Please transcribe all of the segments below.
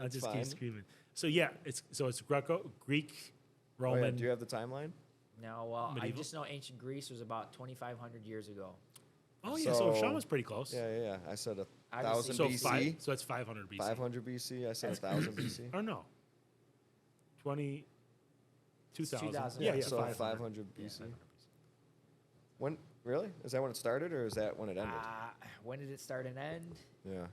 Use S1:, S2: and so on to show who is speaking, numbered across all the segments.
S1: I just
S2: fine.
S1: keep screaming. So yeah, it's Greek,
S2: Oh,
S1: Roman.
S2: yeah. Do you have the timeline?
S3: No, well, I
S1: Medieval?
S3: just know ancient Greece was about 2,500 years ago.
S1: Oh yeah, so Sean was pretty close.
S2: Yeah. I said
S3: I
S2: 1,000
S3: just
S1: So
S3: think
S2: BC.
S1: so it's 500 BC.
S2: 500 BC. I said 1,000 BC.
S1: Or no, 2000.
S3: 2000.
S1: Yeah,
S2: So
S1: 500.
S2: 500 BC. When really? Is that when it started, or is that when it ended?
S3: When did it start and end?
S2: Yeah.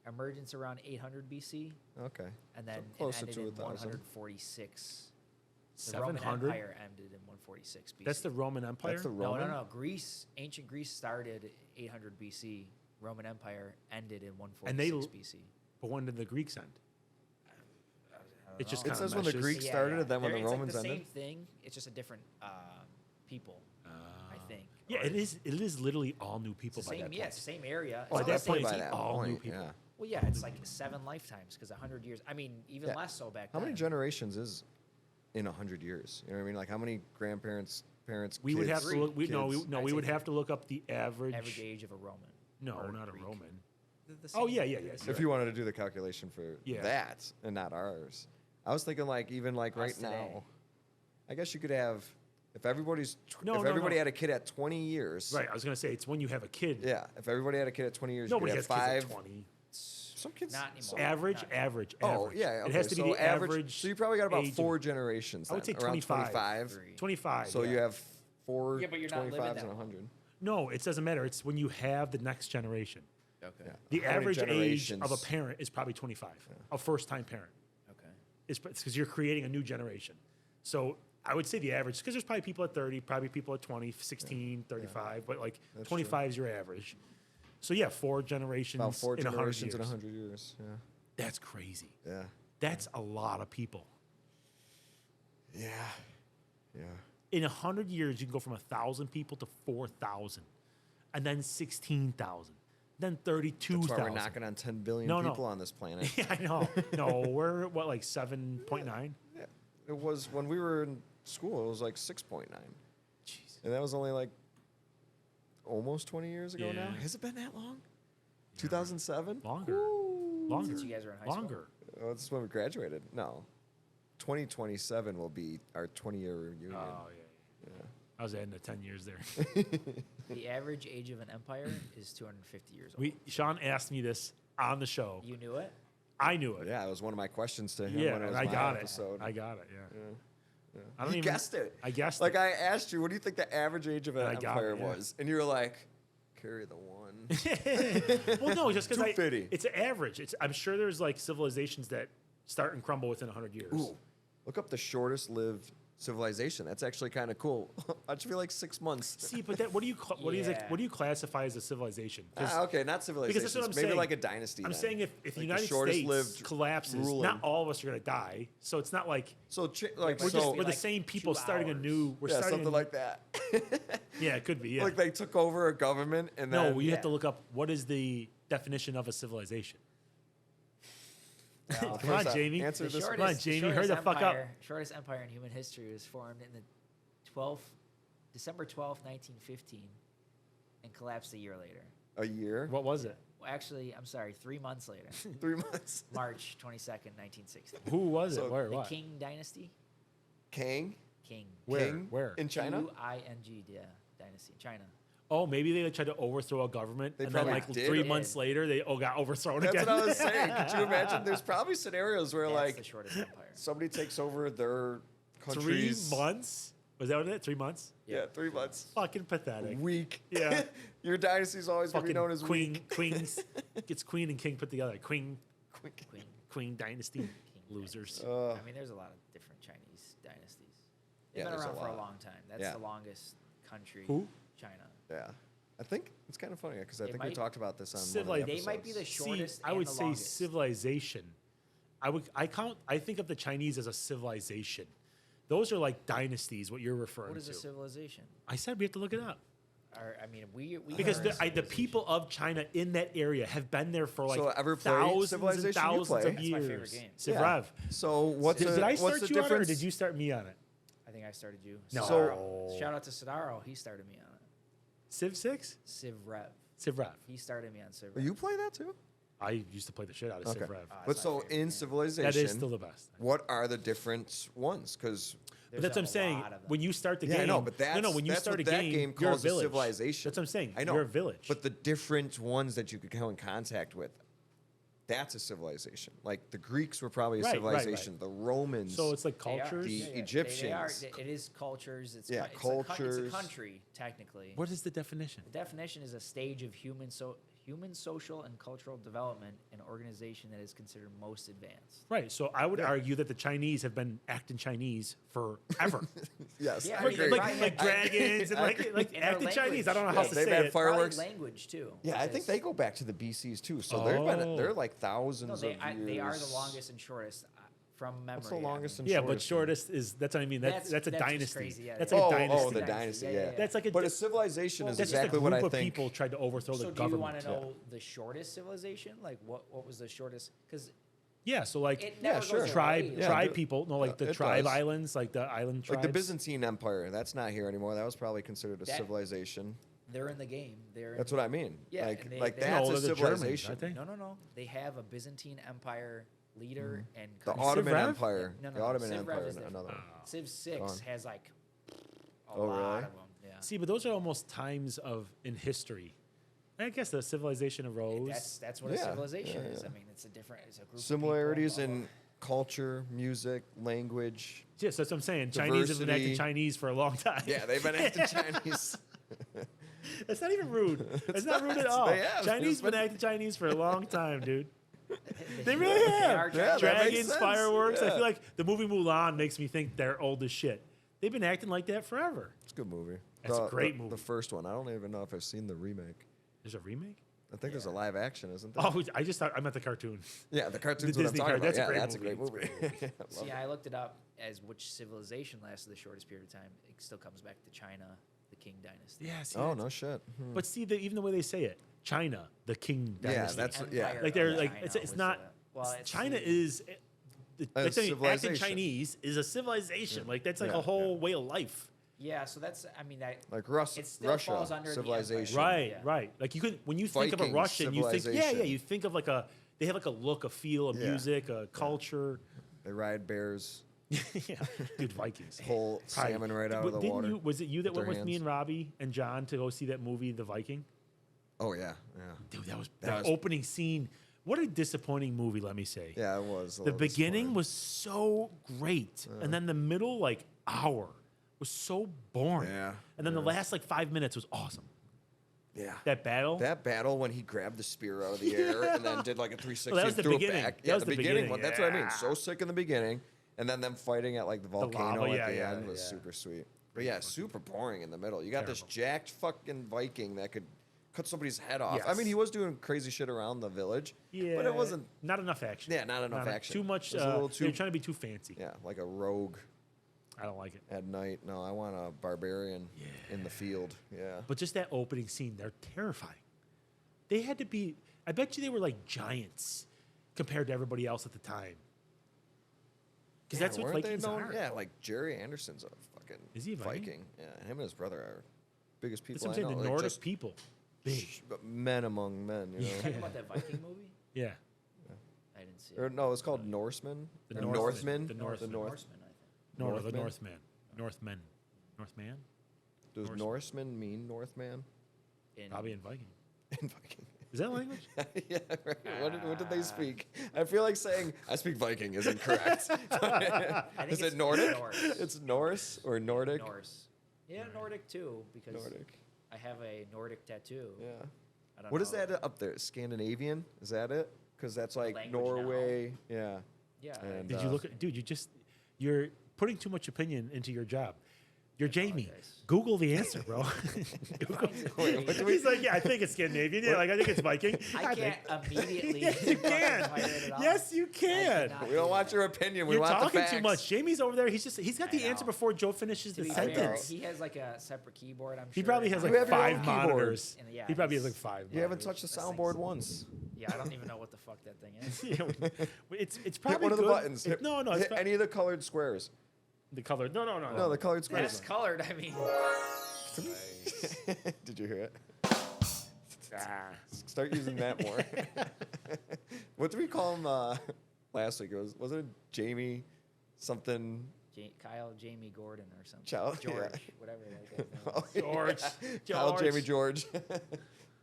S3: Emergence around 800 BC,
S2: Okay.
S3: and then
S2: So closer
S3: it
S2: to
S3: ended in
S2: 1,000.
S3: 146. The Roman
S1: 700.
S3: Empire ended in 146 BC.
S1: That's the Roman Empire.
S2: That's the
S3: no,
S2: Roman.
S3: no. Ancient Greece started 800 BC. Roman Empire ended in 146
S1: And they-
S3: BC.
S1: But when did the Greeks end? It just
S2: It
S1: kind
S2: says
S1: of
S2: when the Greeks started, and then when the Romans
S3: it's like the
S2: ended.
S3: same thing. It's just a different people, I think.
S1: Yeah,
S3: Or
S1: it is. It is literally all new people
S3: It's
S1: by
S3: the
S1: that
S3: same,
S1: point.
S3: it's the same area.
S1: Oh,
S3: It's
S1: at
S3: all
S1: that
S3: the
S1: point,
S3: same-
S1: it's
S2: by that
S1: all new
S2: point,
S1: people.
S2: yeah.
S3: well, yeah, it's like 7 lifetimes because 100 years. I mean, even
S2: Yeah.
S3: less so back
S2: How
S3: then.
S2: many generations is in 100 years? You know what I mean? Like how many grandparents, parents,
S1: We
S2: kids,
S1: would have to look. We
S2: kids?
S1: would have to look up the average.
S3: Average age of a Roman.
S1: No,
S3: or
S1: not a
S3: Greek.
S1: Roman.
S3: The
S1: Oh
S3: same.
S1: yeah.
S2: If you wanted to do the calculation for
S1: Yeah.
S2: that and not ours, I was thinking like even like right
S3: Us today.
S2: now, I guess you could have if everybody's
S1: No,
S2: if
S1: no,
S2: everybody
S1: no.
S2: had a kid at 20 years.
S1: Right. I was gonna say it's when you have a kid.
S2: Yeah, if everybody had a kid at 20 years,
S1: Nobody
S2: you
S1: has
S2: could have
S1: kids
S2: five.
S1: at 20.
S2: Some kids
S3: Not anymore.
S2: some-
S1: Average,
S3: Not-
S1: average,
S2: Oh
S1: average.
S2: yeah, okay.
S1: It has to be
S2: so
S1: the average.
S2: So you probably got about
S1: age
S2: 4
S1: of-
S2: generations.
S1: I would say
S2: then, around
S1: 25.
S3: Three.
S1: 25.
S2: So
S1: yeah.
S2: you have 4
S3: Yeah, but you're not living
S2: 25s
S3: that
S2: and
S3: long.
S2: 100.
S1: No, it doesn't matter. It's when you have the next generation.
S3: Okay.
S2: Yeah.
S1: The
S2: How many
S1: average age
S2: generations?
S1: of a parent is probably 25. A first-time parent.
S3: Okay.
S1: It's because you're creating a new generation. So I would say the average, because there's probably people at 30, probably people at 20, 16, 35, but like
S2: That's
S1: 25 is your average. So yeah, 4 generations
S2: About 4
S1: in 100
S2: generations
S1: years.
S2: in 100 years. Yeah.
S1: That's crazy.
S2: Yeah.
S1: That's a lot of people.
S2: Yeah. Yeah.
S1: In 100 years, you can go from 1,000 people to 4,000, and then 16,000, then 32,000.
S2: That's why we're knocking on 10 billion
S1: No, no.
S2: people on this planet.
S1: Yeah, I know. No, we're what, like 7.9?
S2: Yeah. It was when we were in school, it was like 6.9.
S1: Jeez.
S2: And that was only like almost 20 years ago
S1: Yeah.
S2: now. Has it been that long? 2007?
S1: Longer. Longer.
S3: Since you guys were in high school?
S1: Longer.
S2: Oh, this is when we graduated. No. 2027 will be our 20-year reunion.
S1: Oh, yeah.
S2: Yeah.
S1: I was adding the 10 years there.
S3: The average age of an empire is 250 years old.
S1: Sean asked me this on the show.
S3: You knew it?
S1: I knew it.
S2: Yeah, it was one of my questions to him
S1: Yeah,
S2: when it
S1: and
S2: was
S1: I
S2: my
S1: got
S2: episode.
S1: it. I got it, yeah.
S2: Yeah.
S1: I don't
S2: You
S1: even,
S2: guessed it.
S1: I guessed
S2: Like
S1: it.
S2: I asked you, what do you think the average age of an
S1: And I got
S2: empire
S1: it, yeah.
S2: was? And you were like, carry the one.
S1: Well, no, just because
S2: 250.
S1: it's an average. I'm sure there's like civilizations that start and crumble within 100 years.
S2: Ooh, look up the shortest lived civilization. That's actually kind of cool. I just feel like 6 months.
S1: See, but that, what do you
S3: Yeah.
S1: what do you classify as a civilization? 'Cause-
S2: Okay, not civilization.
S1: Because that's what I'm
S2: Maybe
S1: saying.
S2: like a dynasty.
S1: I'm
S2: then.
S1: saying if the
S2: Like
S1: United
S2: shortest
S1: States
S2: lived
S1: collapses,
S2: ruling.
S1: not all of us are going to die. So it's not like
S2: So
S3: but
S1: we're
S2: so
S1: the
S3: like
S1: same people
S3: 2
S1: starting a
S3: hours.
S1: new. We're
S2: yeah,
S1: starting
S2: something like that.
S1: Yeah, it could be. Yeah.
S2: Like they took over a government and
S1: no,
S2: then
S1: you have
S3: yeah.
S1: to look up what is the definition of a civilization. Come on,
S2: First off,
S1: Jamie.
S2: answer
S3: The
S2: this.
S1: Come on, Jamie, hurry the fuck up.
S3: Shortest empire in human history was formed in the December 12th, 1915, and collapsed a year later.
S2: A year?
S1: What was it?
S3: Well, actually, I'm sorry, 3 months later.
S2: 3 months.
S3: March 22nd, 1960.
S1: Who was
S2: So
S1: it? Where?
S3: The
S1: What?
S3: Qing dynasty?
S2: King?
S3: King.
S1: Where?
S2: King?
S1: Where?
S2: In China?
S3: Q-I-N-G, yeah, dynasty. China.
S1: Oh, maybe they tried to overthrow a government,
S2: They
S1: and then
S2: probably
S1: like
S2: did.
S1: 3
S3: Did.
S1: months later, they got overthrown
S2: That's
S1: again.
S2: what I was saying. Could you imagine? There's probably scenarios where
S3: That's the
S2: like
S3: shortest empire.
S2: somebody takes over their
S1: 3
S2: country's.
S1: months? Was that what it? 3 months?
S2: Yeah, 3 months.
S1: Fucking pathetic.
S2: Weak.
S1: Yeah.
S2: Your dynasty's always going to be
S1: Fucking
S2: known as weak.
S1: queens gets queen and king put together.
S3: Queen.
S1: Queen dynasty.
S3: King
S1: Losers.
S3: I mean, there's a lot of different Chinese dynasties. They've
S2: Yeah,
S3: been
S2: there's a
S3: around for a
S2: lot.
S3: long time. That's
S2: Yeah.
S3: the longest country.
S1: Who?
S3: China.
S2: Yeah. I think it's kind of funny because I
S3: It
S2: think we
S3: might-
S2: talked about this on
S1: Civili-
S2: one of the
S3: They might be the
S2: episodes.
S3: shortest
S1: See, I
S3: and
S1: would
S3: the
S1: say
S3: longest.
S1: civilization. I think of the Chinese as a civilization. Those are like dynasties. What you're referring
S3: What is
S1: to?
S3: a civilization?
S1: I said we have to look it up
S3: Or, I mean, we
S1: because
S3: are a
S1: the
S3: civilization.
S1: people of China in that area have been there for like
S2: So ever played
S1: thousands
S2: Civilization?
S1: and
S2: You
S1: thousands
S2: play?
S1: of
S2: That's
S3: my
S1: years.
S3: favorite game.
S1: Civ
S2: Yeah.
S1: Rev.
S2: So what's
S1: Did I
S2: what's
S1: start
S2: the
S1: you on it, or
S2: difference?
S1: did you start me on it?
S3: I think I started you.
S1: No.
S3: Sidaro. Shout out to Sidaro. He started me on it.
S1: Civ 6?
S3: Civ Rev.
S1: Civ Rev.
S3: He started me on Civ
S2: Oh,
S3: Rev.
S2: you play that too?
S1: I used to play the shit out of
S2: Okay.
S1: Civ Rev.
S2: But
S3: That's my
S2: so
S3: favorite,
S2: in
S3: yeah.
S2: Civilization,
S1: That is still the best.
S2: what are the different ones? Because
S1: But that's what I'm saying. When you start the game,
S2: I know, but that's
S1: no, when you
S2: that's
S1: start
S2: what
S1: a
S2: that
S1: game,
S2: calls
S1: you're a
S2: a
S1: village.
S2: civilization.
S1: That's what I'm saying.
S2: I know,
S1: You're a village.
S2: But the different ones that you could come in contact with, that's a civilization. Like the Greeks were probably a
S1: Right, right, right.
S2: civilization. The Romans.
S1: so it's like
S3: They are.
S1: cultures.
S2: The
S3: They are.
S2: Egyptians.
S3: It is cultures. It's
S2: Yeah,
S3: it's it's
S2: cultures.
S3: a country technically.
S1: What is the definition?
S3: The definition is a stage of human social and cultural development, an organization that is considered most advanced.
S1: Right. So I would argue that the Chinese have been acting Chinese forever.
S2: Yes,
S3: Yeah,
S2: I
S3: I mean,
S2: agree.
S1: like dragons and like
S3: In their
S1: acting Chinese. I don't know
S3: language.
S1: how
S2: Yeah,
S1: to
S2: they've
S1: say
S2: had
S1: it.
S2: fireworks.
S3: Probably language too.
S2: Yeah, I think
S3: because-
S2: they go back to the BCs too. So
S1: Oh.
S2: they're like thousands
S3: No,
S2: of
S3: they,
S2: years.
S3: they are the longest and shortest from memory.
S2: What's the
S3: I
S2: longest
S3: mean.
S2: and
S1: Yeah, but
S2: shortest?
S1: shortest is that's what I mean. That's a
S3: That's just
S1: dynasty.
S3: crazy, yeah.
S1: That's like a dynasty.
S2: Oh, the dynasty. Yeah.
S1: That's like a
S2: But a civilization is
S1: that's
S2: exactly
S1: just a
S2: what
S1: group
S2: I
S1: of
S2: think.
S1: people tried to overthrow
S3: So
S1: the
S3: do you want
S1: government.
S3: to know the shortest civilization? Like what was the shortest? Because
S1: Yeah, so like
S3: it never
S2: sure.
S3: goes
S1: tribe
S3: away.
S2: Yeah,
S1: tribe
S2: the-
S1: people. No, like the
S2: it
S1: tribe
S2: does.
S1: islands, like the island tribes.
S2: Like the Byzantine Empire, that's not here anymore. That was probably considered a
S3: That-
S2: civilization.
S3: They're in the game. They're
S2: That's
S3: in
S2: what I mean.
S3: Yeah,
S2: like
S3: and they-
S2: like
S3: they-
S2: that's
S1: No,
S2: a
S1: they're the Germans,
S2: civilization.
S1: aren't they?
S3: No. They have a Byzantine Empire leader and
S2: The
S3: country.
S2: Ottoman
S1: Rev?
S2: Empire.
S3: No,
S2: The
S3: no,
S2: Ottoman
S3: Civ Rev
S2: Empire,
S3: is different.
S2: another one.
S3: Civ 6
S2: Gone.
S3: has like a
S2: Oh,
S3: lot
S2: really?
S3: of them. Yeah.
S1: See, but those are almost times of in history. I guess the civilization arose.
S3: That's what a
S2: Yeah,
S3: civilization
S2: yeah,
S3: is.
S2: yeah.
S3: I mean, it's a different. It's a group.
S2: Similarities
S3: of people,
S2: in culture, music, language.
S1: Yes, that's what I'm saying. Chinese have been acting
S2: Diversity.
S1: Chinese for a long time.
S2: Yeah, they've been acting Chinese.
S1: That's not even rude. That's not rude at all.
S2: They have.
S1: Chinese
S2: It's
S1: been
S2: been-
S1: acting Chinese for a long time, dude. They
S3: They
S1: really have.
S3: are
S2: Yeah, that makes
S1: Dragons,
S2: sense.
S1: fireworks. I
S2: Yeah.
S1: feel like the movie Mulan makes me think they're old as shit. They've been acting like that forever.
S2: It's a good movie.
S1: That's a great movie.
S2: The first one. I don't even know if I've seen the remake.
S1: There's a remake?
S2: I think there's a live action, isn't there?
S1: Oh, I just thought I meant the cartoon.
S2: Yeah, the cartoon's
S1: The
S2: what I'm
S1: Disney
S2: talking
S1: cart-
S2: about.
S1: that's a
S2: Yeah,
S1: great
S2: that's a
S1: movie.
S2: great movie. Yeah, I love
S3: See,
S2: it.
S3: I looked it up as which civilization lasted the shortest period of time. It still comes back to China, the Qing dynasty.
S1: Yeah, see,
S2: Oh
S1: that's-
S2: no shit.
S1: But see, even the way they say it, China, the king
S2: Yeah,
S1: dynasty.
S2: that's yeah.
S3: Empire
S1: Like they're
S3: of
S1: like
S3: China
S1: it's
S3: was
S1: not.
S3: well, it's
S1: China
S3: the-
S1: is.
S2: A
S1: That's what I mean, acting
S2: civilization.
S1: Chinese is a civilization. Like that's like
S2: Yeah,
S1: a whole way of life.
S3: Yeah, so that's. I mean, that
S2: Like Russia,
S3: it still falls under the
S2: civilization.
S3: empire.
S1: Right,
S3: Yeah.
S1: right. Like you could when you think of a
S2: Viking
S1: Russian, you think
S2: civilization.
S1: you think of like a they have like a look, a feel, a
S2: Yeah.
S1: music, a culture.
S2: They ride bears,
S1: Yeah, dude, Vikings.
S2: pull
S1: Probably.
S2: salmon right out
S1: But
S2: of the
S1: didn't
S2: water.
S1: You, was it you that
S2: with
S1: went
S2: their
S1: with me
S2: hands.
S1: and Robbie and John to go see that movie, The Viking?
S2: Oh yeah, yeah,
S1: Dude, that was
S2: That
S1: that
S2: was-
S1: opening scene. What a disappointing movie, let me say.
S2: yeah. It was. a
S1: The
S2: little
S1: beginning
S2: disappointing.
S1: was so great, and then the middle like hour was so boring.
S2: Yeah,
S1: And then the last like 5 minutes was awesome.
S2: Yeah.
S1: That battle.
S2: That battle when he grabbed the spear out of the air and then did like a 360
S1: Well, that was
S2: and
S1: the
S2: threw
S1: beginning.
S2: it back.
S1: That
S2: Yeah,
S1: was
S2: the
S1: the
S2: beginning
S1: beginning,
S2: one. That's what I mean.
S1: yeah.
S2: So sick in the beginning, and then them fighting at like the volcano
S1: lava,
S2: at
S1: yeah,
S2: the
S1: yeah,
S2: end was
S1: yeah.
S2: super sweet. But yeah, super boring in the middle. You got this
S1: Terrible.
S2: jacked fucking Viking that could cut somebody's head off. I
S1: Yes.
S2: mean, he was doing crazy shit around the village.
S1: Yeah,
S2: But it wasn't.
S1: not enough action.
S2: Yeah, not enough action.
S1: Too much.
S2: It was a little
S1: They're
S2: too-
S1: trying to be too fancy.
S2: Yeah, like a rogue
S1: I don't like it.
S2: at night. No, I want a barbarian in the field. Yeah.
S1: But just that opening scene, they're terrifying. They had to be. I bet you they were like giants compared to everybody else at the time. Because that's what
S2: weren't they
S1: Vikings
S2: known?
S1: are.
S2: Yeah, like Jerry Anderson's a fucking
S1: Is he a Viking?
S2: Yeah, him and his brother are biggest
S1: That's
S2: people
S1: what I'm
S2: I
S1: saying.
S2: know.
S1: The
S2: Like,
S1: Nordic
S2: just
S1: people, big.
S2: but men among men, you know.
S3: Talking about that Viking movie,
S1: Yeah.
S3: I didn't see it.
S2: Or no, it's called Norsemen.
S1: The
S2: Or
S1: Northmen.
S2: Northmen.
S1: The
S2: The
S1: Northmen.
S2: North.
S3: Norseman, I think.
S1: No, the
S2: Northmen?
S1: Northmen. Northmen. Northman?
S2: Does
S1: Norsemen.
S2: Norseman mean Northman?
S3: In,
S1: Probably in Viking.
S2: In Viking.
S1: Is that language?
S2: Yeah, right. What did they speak? I feel like saying I speak Viking is incorrect.
S3: I think
S2: Is
S3: it's
S2: it Nordic?
S3: Norse.
S2: It's Norse or Nordic?
S3: Norse. Yeah, Nordic too, because
S2: Nordic.
S3: I have a Nordic tattoo.
S2: Yeah.
S3: I don't
S2: What is
S3: know.
S2: that up there? Scandinavian? Is that it? Because that's like
S3: language now.
S2: Norway. Yeah.
S3: Yeah.
S2: And,
S1: Did you look at, dude, you're putting too much opinion into your job. You're Jamie.
S3: apologize.
S1: Google the answer, bro. Google.
S2: Wait, what do we-
S1: He's like, yeah, I think it's Scandinavian. Yeah, like I think it's Viking.
S3: I
S1: think-
S3: can't immediately.
S1: Yes, you
S3: fucking
S1: can.
S3: fire it off.
S1: Yes, you can.
S3: cannot.
S2: We don't want your opinion. We
S1: You're
S2: want the
S1: talking
S2: facts.
S1: too much. Jamie's over there. He's got
S3: I
S1: the answer
S3: know.
S1: before Joe finishes
S3: To
S1: the
S3: be fair,
S1: sentence.
S3: he has like a separate keyboard. I'm sure.
S1: He probably has
S2: You
S1: like
S2: have your own
S1: 5
S2: keyboard.
S1: monitors.
S3: And yeah,
S1: He probably has
S3: he's-
S1: like 5.
S2: You haven't
S1: monitors.
S2: touched the
S3: That thing's-
S2: soundboard once.
S3: Yeah, I don't even know what the fuck that thing is.
S1: Yeah, it's
S2: Hit
S1: probably
S2: one of the
S1: good.
S2: buttons.
S1: No, it's
S2: Hit any of the colored squares.
S1: the color. No.
S2: No, the colored
S3: That's
S2: squares.
S3: colored. I mean,
S2: Did you hear it? Start using that more. What did we call him last week? Wasn't it Jamie something?
S3: Kyle Jamie Gordon or something.
S2: George,
S3: Whatever that guy's name
S2: Oh,
S3: is.
S1: George.
S2: Kyle,
S1: George.
S2: Jamie, George.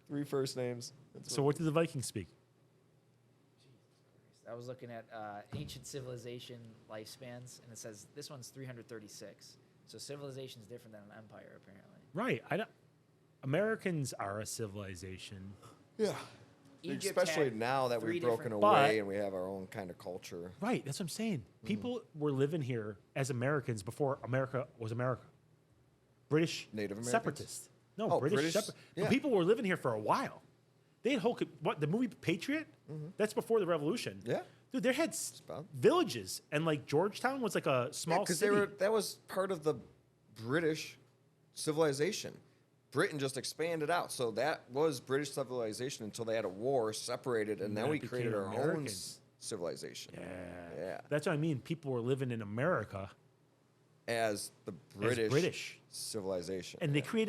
S2: 3 first names. That's
S1: So what do the Vikings speak?
S3: I was looking at ancient civilization lifespans, and it says this one's 336. So civilization is different than an empire, apparently.
S1: Right. Americans are a civilization.
S2: Yeah.
S3: Egypt
S2: Especially
S3: had
S2: now that
S3: 3
S2: we've broken
S3: different-
S2: away
S1: But-
S2: and we have our own kind of culture.
S1: Right. That's what I'm saying. People were living here as Americans before America was America. British
S2: Native Americans?
S1: separatists. No,
S2: Oh,
S1: British.
S2: British, yeah.
S1: But people were living here for a while. They had whole what the movie Patriot. That's before the Revolution.
S2: Yeah.
S1: Dude, they had
S2: about-
S1: villages, and like Georgetown was like a small
S2: Because
S1: city.
S2: that was part of the British civilization. Britain just expanded out. So that was British civilization until they had a war, separated, and
S1: And
S2: then
S1: then
S2: we
S1: it became
S2: created our own
S1: Americans.
S2: civilization. Yeah.
S1: That's what I mean. People were living in America
S2: As the
S1: as
S2: British,
S1: British.
S2: civilization.
S1: And they create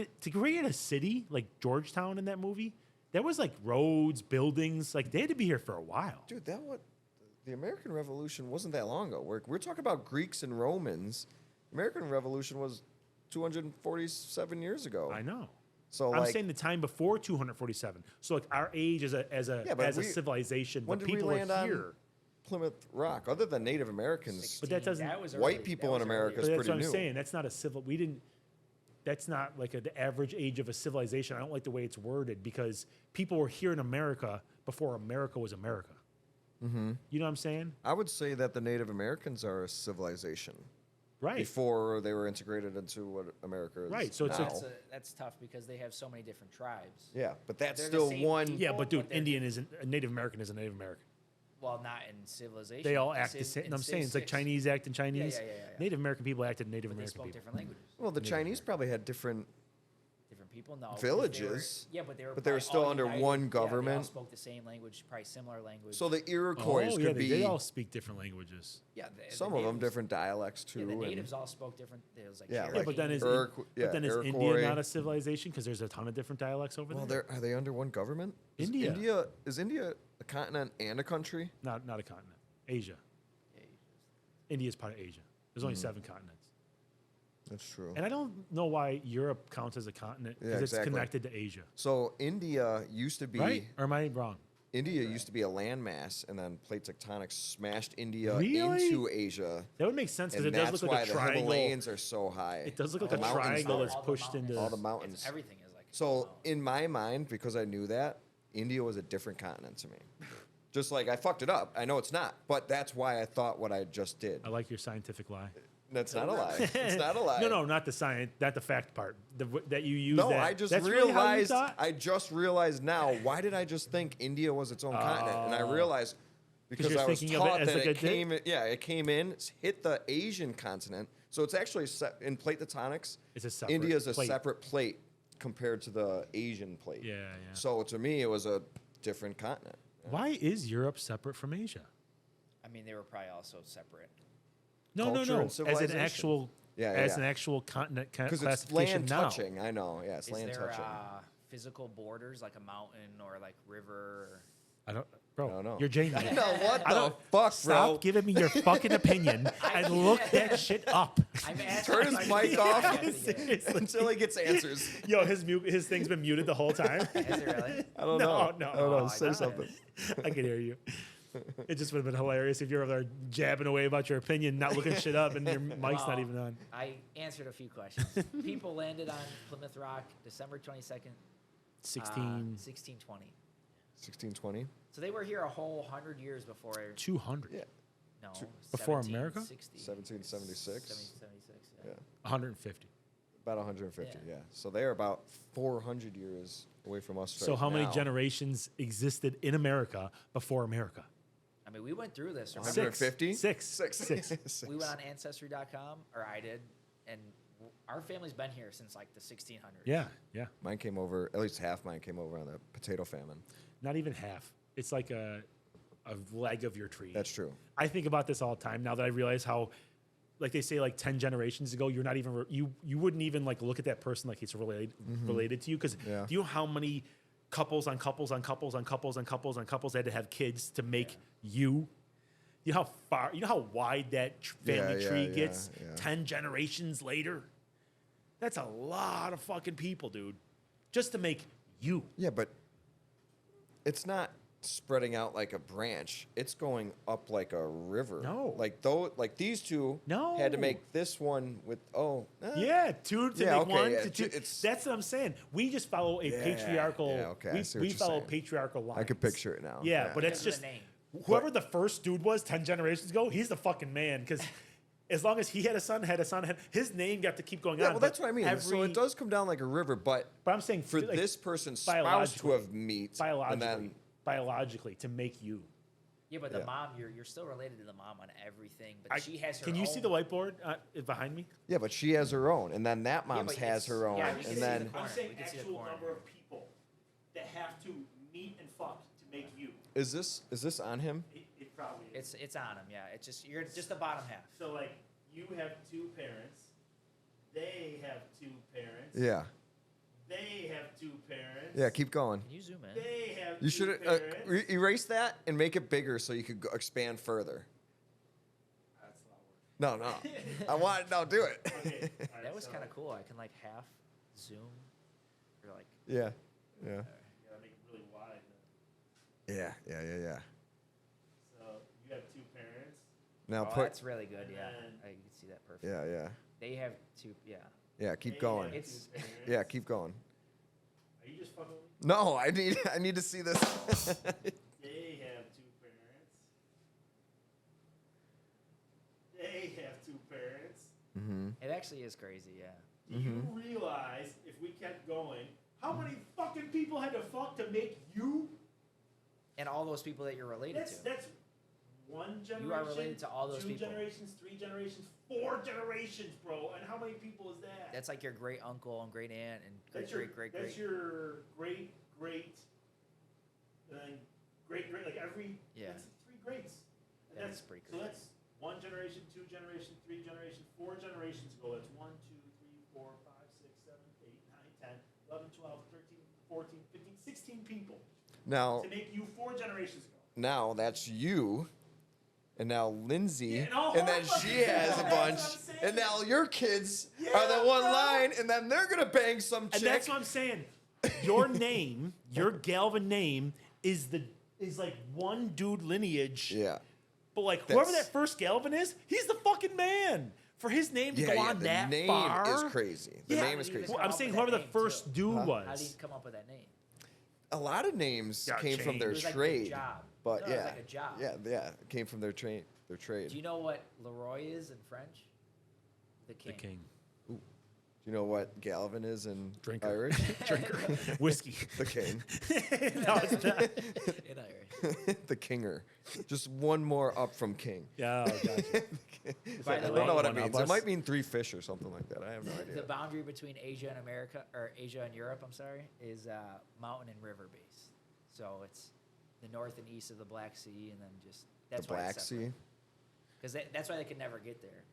S1: a city like Georgetown in that movie. There was like roads, buildings. Like they had to be here for a while.
S2: Dude, the American Revolution wasn't that long ago. We're talking about Greeks and Romans. American Revolution was 247 years ago.
S1: I know.
S2: So
S1: I'm
S2: like,
S1: saying the time before 247. So like our age as a
S2: Yeah, but
S1: civilization,
S2: when
S1: but
S2: did we
S1: people
S2: land
S1: are
S2: on
S1: here.
S2: Plymouth Rock, other than Native Americans?
S1: But that doesn't-
S3: was
S2: White
S3: early.
S2: people
S3: That
S2: in
S3: was
S2: America
S3: earlier.
S2: is
S1: But that's
S2: pretty
S1: what I'm
S2: new.
S1: saying. That's not a civil. We didn't. That's not like the average age of a civilization. I don't like the way it's worded because people were here in America before America was America. Mm-hmm. You know what I'm saying?
S2: I would say that the Native Americans are a civilization
S1: Right.
S2: before they were integrated into what America is.
S1: Right, so it's
S2: now.
S3: That's tough because they have so many different tribes.
S2: Yeah, but that's
S3: They're the
S2: still
S3: same
S2: one.
S3: people.
S1: Yeah, but dude,
S3: But they're-
S1: Indian isn't a Native American. Is a Native American.
S3: Well, not in civilization.
S1: They all
S3: In
S1: act the
S3: Civ-
S1: same.
S3: in
S1: I'm saying it's
S3: Civ
S1: like
S3: 6,
S1: Chinese act in Chinese.
S3: yeah.
S1: Native American people acted Native
S3: But they
S1: American
S3: spoke
S1: people.
S3: different languages.
S2: Well, the Chinese probably had different.
S3: Different people, no. 'cause
S2: Villages,
S3: They were, yeah, but they were.
S2: but they were
S3: probably
S2: still
S3: all
S2: under
S3: united.
S2: one
S3: Yeah, they
S2: government.
S3: all spoke the same language, probably similar language.
S2: So the Iroquois
S1: Oh,
S2: could
S1: yeah,
S2: be
S1: they all speak different languages.
S3: yeah,
S2: some of them different dialects too.
S3: Yeah, the
S2: and-
S3: natives all spoke different. It was like
S2: Yeah,
S1: Yeah,
S2: like
S1: but then is
S2: Iroquois-
S1: India not a civilization because there's a ton of different dialects over
S2: well,
S1: there?
S2: are they under one government?
S1: India.
S2: Is India a continent and a country?
S1: Not a continent. Asia. India is part of Asia. There's only 7 continents.
S2: That's true.
S1: And I don't know why Europe counts as a continent because
S2: Yeah,
S1: it's
S2: exactly.
S1: connected to Asia.
S2: So India used to be
S1: Right? Or am I wrong?
S2: India used to be a landmass, and then plate tectonics smashed India
S1: Really?
S2: into Asia,
S1: That would make sense because
S2: and
S1: it does
S2: that's
S1: look
S2: why
S1: like a
S2: the
S1: triangle.
S2: Himalayas are so high.
S1: It does look like
S2: The
S1: a
S2: mountains
S1: triangle
S2: there.
S1: that's
S3: All the
S1: pushed
S3: mountains.
S1: into.
S2: All the mountains.
S3: Everything is like.
S2: So in my mind, because I knew that, India was a different continent to me. Just like I fucked it up. I know it's not, but that's why I thought what I just did.
S1: I like your scientific lie.
S2: That's not a lie. It's not a lie.
S1: No, not the science, not the fact part. That you use.
S2: No,
S1: that.
S2: I just
S1: That's really how you
S2: realized.
S1: thought?
S2: I just realized now. Why did I just think India was its own continent? And I realized because
S1: you're
S2: I was
S1: thinking of it
S2: taught
S1: as
S2: that
S1: like
S2: it
S1: a
S2: came. It came in, hit the Asian continent. So it's actually in plate tectonics.
S1: It's a separate
S2: India's a
S1: plate.
S2: separate plate compared to the Asian plate.
S1: Yeah.
S2: So to me, it was a different continent.
S1: Why is Europe separate from Asia?
S3: I mean, they were probably also separate.
S1: No.
S2: Culture and
S1: As an
S2: civilization.
S1: actual,
S2: Yeah,
S1: as
S2: yeah.
S1: an actual continent
S2: Because it's
S1: classification
S2: land
S1: now.
S2: touching. I know. Yeah, it's
S3: Is
S2: land
S3: there
S2: touching.
S3: physical borders like a mountain or like river?
S1: I don't, bro.
S2: I don't know.
S1: You're Jamie.
S2: No, what
S1: I
S2: the
S1: don't-
S2: fuck,
S1: Stop
S2: bro?
S1: giving me your fucking opinion and look that shit up.
S3: I'm asking.
S2: Turn his
S3: like,
S2: mic off.
S3: yeah,
S1: Seriously.
S2: Until he gets answers.
S1: Yo, his thing's been muted the whole time.
S3: Is it really?
S2: I don't
S1: No,
S2: know.
S1: no.
S2: I don't know.
S3: Oh,
S2: Say
S3: I
S2: something.
S1: I can hear you. It just would have been hilarious if you're over there jabbing away about your opinion, not looking shit up, and your mic's not
S3: Well,
S1: even on.
S3: I answered a few questions. People landed on Plymouth Rock December 22nd, 1620.
S2: 1620.
S3: So they were here a whole 100 years before.
S1: 200.
S2: Yeah.
S3: No,
S1: Before America?
S3: 1776.
S2: 1776.
S3: 1776.
S2: Yeah.
S1: 150.
S2: About 150.
S3: Yeah.
S2: Yeah. So they are about 400 years away from us.
S1: So
S2: right
S1: how many
S2: now.
S1: generations existed in America before America?
S3: I mean, we went through this. remember?
S2: 150?
S1: Six.
S2: Six.
S3: We went on Ancestry.com, or I did, and our family's been here since like the 1600s.
S1: Yeah.
S2: Mine came over. At least half mine came over on the potato famine.
S1: Not even half. It's like a leg of your tree.
S2: That's true.
S1: I think about this all the time now that I realize how, like they say, like 10 generations ago, you're not even you wouldn't even like look at that person like he's related to you because
S2: Yeah.
S1: do you know how many couples on couples on couples on couples on couples on couples had to have kids to make you. You know how far, you know how wide that family
S2: Yeah,
S1: tree
S2: yeah,
S1: gets
S2: yeah.
S1: 10 generations later? That's a lot of fucking people, dude. Just to make you.
S2: Yeah, but it's not spreading out like a branch. It's going up like a river.
S1: No.
S2: Like these two
S1: No.
S2: had to make this one with
S1: Yeah, two to
S2: Yeah,
S1: make
S2: okay,
S1: one.
S2: yeah,
S1: To two.
S2: it's-
S1: That's what I'm saying. We just follow a
S2: Yeah,
S1: patriarchal.
S2: yeah, okay, I see what
S1: We
S2: you're
S1: follow
S2: saying.
S1: patriarchal lines.
S2: I could picture it now.
S1: Yeah, but it's
S3: Because of
S1: just
S3: the name.
S1: whoever the first dude was 10 generations ago, he's the fucking man. Because as long as he had a son, his name got to keep going
S2: Yeah,
S1: on.
S2: well,
S1: but
S2: that's what I mean. So it does come down like a river, but
S1: But I'm saying
S2: for
S1: like,
S2: this person's spouse to
S1: biologically-
S2: have meat, and then
S1: biologically, to make you.
S3: Yeah, but the
S2: Yeah.
S3: mom, you're still related to the mom on everything, but she has her
S1: Can you
S3: own.
S1: see the whiteboard behind me?
S2: yeah, but she has her own, and then that mom's
S3: but
S2: has
S3: it's-
S2: her own,
S3: yeah, we can
S2: and
S3: see
S2: then
S3: the corner. We can see the corner.
S1: of people that have to meet and fuck to make you.
S2: is this on him?
S1: It probably is.
S3: It's on them, yeah. It's just you're just the bottom half.
S1: So like you have two parents, they have two parents,
S2: Yeah,
S1: they have two parents.
S2: yeah. Keep going.
S3: Can you zoom in?
S1: They have
S2: You
S1: two
S2: should
S1: parents.
S2: erase that and make it bigger so you could expand further.
S1: That's a lot of work.
S2: No, I want do it.
S1: Okay, all right,
S3: That was
S1: so
S3: kind of cool. I can like half zoom, or like
S2: Yeah, yeah,
S1: You gotta make it really wide.
S2: yeah.
S1: So you have two parents.
S2: Now
S3: oh,
S2: put
S3: that's really good.
S1: and
S3: Yeah,
S1: then-
S3: you can see that perfect.
S2: yeah.
S3: They have two. Yeah,
S2: Yeah, keep
S1: They
S2: going.
S1: have
S3: It's-
S1: two parents.
S2: Yeah, keep going.
S1: Are you just fucking with me?
S2: No, I need to see this.
S1: They have two parents. They have two parents.
S2: Mm-hmm.
S3: it actually is crazy. Yeah.
S1: Do you realize if we kept going, how many fucking people had to fuck to make you?
S3: And all those people that you're related to.
S1: That's one generation.
S3: You are related to all those
S1: two
S3: people.
S1: generations, three generations, four generations, bro. And how many people is that?
S3: That's like your great uncle and great aunt and great
S1: That's your
S3: great great
S1: That's
S3: great.
S1: your great, and then great, like every.
S3: Yeah.
S1: That's three greats. And
S3: That is pretty
S1: So
S3: crazy.
S1: that's one generation, two generation, three generation, four generations ago. That's 1, 2, 3, 4, 5, 6, 7, 8, 9, 10, 11, 12, 13, 14, 15, 16 people
S2: Now,
S1: to make you 4 generations ago.
S2: now that's you, and now Lindsay,
S1: Yeah, and all
S2: and then
S1: her
S2: she has a
S1: fucking-
S2: bunch,
S1: that's what I'm
S2: and now your kids
S1: Yeah,
S2: are the one
S1: bro.
S2: line, and then they're gonna bang some
S1: And
S2: chick.
S1: that's what I'm saying. Your name, your Gallivan name, is like one dude lineage.
S2: Yeah.
S1: But like whoever
S2: That's-
S1: that first Gallivan is, he's the fucking man. For his name to go on
S2: the
S1: that
S2: name
S1: far,
S2: is crazy. The
S1: Yeah.
S2: name is crazy.
S1: Well, I'm
S3: Come up
S1: saying
S3: with
S1: whoever
S3: that
S1: the
S3: name,
S1: first
S3: too.
S1: dude
S2: Huh?
S1: was.
S3: How do you come up with that name?
S2: A lot of names
S1: Got
S2: came from
S1: changed.
S2: their
S3: It was like a
S2: trade,
S3: job.
S2: but
S3: No, it
S2: yeah,
S3: was like a job.
S2: yeah, it came from their trade. Their trade.
S3: Do you know what Leroy is in French? The king.
S1: The king.
S2: Do you know what Gallivan is in
S1: Drinker.
S2: Irish?
S1: Drinker. Whiskey.
S2: The king.
S1: No, it's not.
S3: In Irish.
S2: The kinger. Just one more up from king.
S1: Yeah, oh, gotcha.
S3: By
S2: I
S3: the
S2: don't
S3: way,
S2: know what it
S1: one up
S2: means. It
S1: us.
S2: might mean 3 fish or something like that. I have no
S3: The
S2: idea.
S3: boundary between Asia and America, or Asia and Europe, I'm sorry, is mountain and river based. So it's the north and east of the Black Sea, and then just that's
S2: The Black Sea.
S3: Because that's why they could never get there.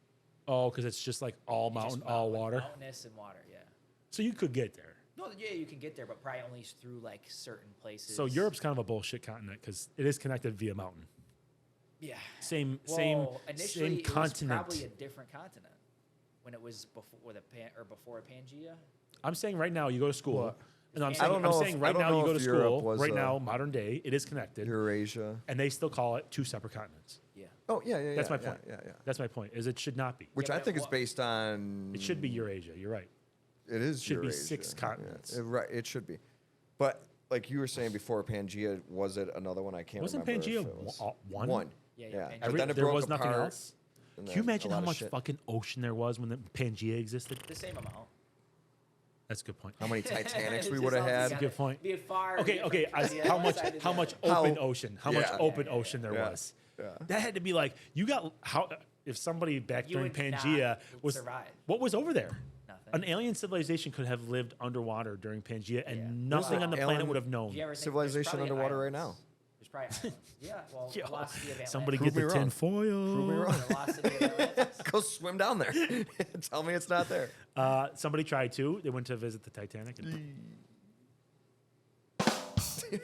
S1: Oh, because it's just like all
S3: It's just
S1: mountain, all water.
S3: mountainous and water. Yeah.
S1: So you could get there.
S3: No, yeah, you can get there, but probably only through like certain places.
S1: So Europe's kind of a bullshit continent because it is connected via mountain.
S3: Yeah.
S1: Same
S3: Well, initially
S1: same
S3: it was
S1: continent.
S3: probably a different continent when it was before Pangea.
S1: I'm saying right now you go to school.
S2: What?
S1: And I'm
S3: I
S1: saying,
S2: don't know
S1: I'm saying
S2: if-
S1: right
S2: I don't
S1: now
S2: know
S1: you go to
S2: if Europe
S1: school.
S2: was,
S1: Right now, modern day, it is connected,
S2: Eurasia.
S1: and they still call it 2 separate continents.
S3: Yeah.
S2: Oh yeah.
S1: That's my
S2: yeah,
S1: point.
S2: Yeah.
S1: That's my point. Is it should not be.
S2: Which
S3: Yeah,
S2: I
S3: but
S2: think is
S3: what-
S2: based on.
S1: It should be Eurasia. You're right.
S2: It is.
S1: should be
S2: Eurasia.
S1: 6 continents.
S2: Yeah, right. It should be. But like you were saying before, Pangea was it another one? I can't
S1: Wasn't
S2: remember. if
S1: Pangea
S2: it was.
S1: one?
S2: One.
S3: Yeah,
S2: Yeah.
S3: Pangea.
S2: But then it
S1: there
S2: broke
S1: was nothing
S2: apart,
S1: else.
S2: and
S1: Can you
S2: then a
S1: imagine how
S2: lot of
S1: much
S2: shit.
S1: fucking ocean there was when the Pangea existed?
S3: The same amount.
S1: That's a good point.
S2: How many Titanics
S3: It's
S2: we
S3: just
S2: would have
S3: all
S2: had?
S3: together.
S1: Good point.
S3: Be a far
S1: Okay,
S3: different
S1: okay.
S3: from the
S1: How
S3: other
S1: much?
S3: side of
S1: How
S3: the
S1: much
S3: other.
S1: open ocean? How much
S2: Yeah.
S1: open
S3: Yeah,
S1: ocean there
S2: yeah.
S1: was?
S2: Yeah.
S1: That had to be like you got how if somebody back
S3: You
S1: during
S3: would not
S1: Pangea was
S3: survive.
S1: what was over there?
S3: Nothing.
S1: An alien civilization could have lived underwater during Pangea, and
S3: Yeah.
S1: nothing
S2: Well,
S1: on the
S2: alien-
S1: planet would have known.
S3: Do you ever think there's
S2: Civilization
S3: probably
S2: underwater right
S3: islands?
S2: now.
S3: There's probably islands. Yeah, well,
S1: Yo,
S3: velocity of Atlantis.
S1: somebody
S2: Prove
S1: get the
S2: me wrong.
S1: tin foil.
S2: Prove me wrong.
S3: Velocity of Atlantis.
S2: Go swim down there. Tell me it's not there.
S1: Somebody tried to. They went to visit the Titanic. And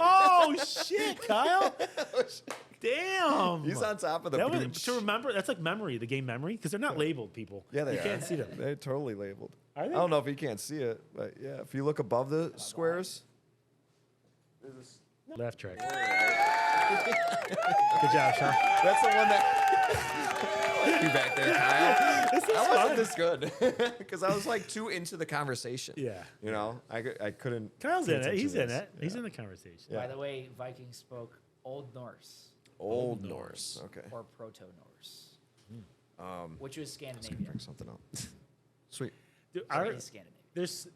S1: Oh shit, Kyle! Damn.
S2: He's on top of the
S1: That was,
S2: beach.
S1: to remember, that's like memory, the game memory, because they're not labeled, people.
S2: Yeah, they
S1: you
S2: are.
S1: can't see them.
S2: They're totally labeled.
S1: Are they?
S2: I don't know if you can't see it, but yeah, if you look above the squares.
S1: Left track. Good job, Sean.
S2: That's the one that. You back there, Kyle.
S1: This is
S2: I
S1: fun.
S2: wasn't this good because I was like too into the conversation.
S1: Yeah.
S2: You know, I couldn't.
S1: Kyle's
S2: pay
S1: in it.
S2: attention
S1: He's
S2: to
S1: in
S2: this.
S1: it. He's in the conversation.
S2: Yeah.
S3: By the way, Vikings spoke Old Norse
S2: Old Norse. Okay.
S3: or Proto Norse,
S2: Um,
S3: which was
S2: let's go
S3: Scandinavian.
S2: bring something up. Sweet.
S1: Dude,
S3: Sorry, Scandinavian.
S1: there's,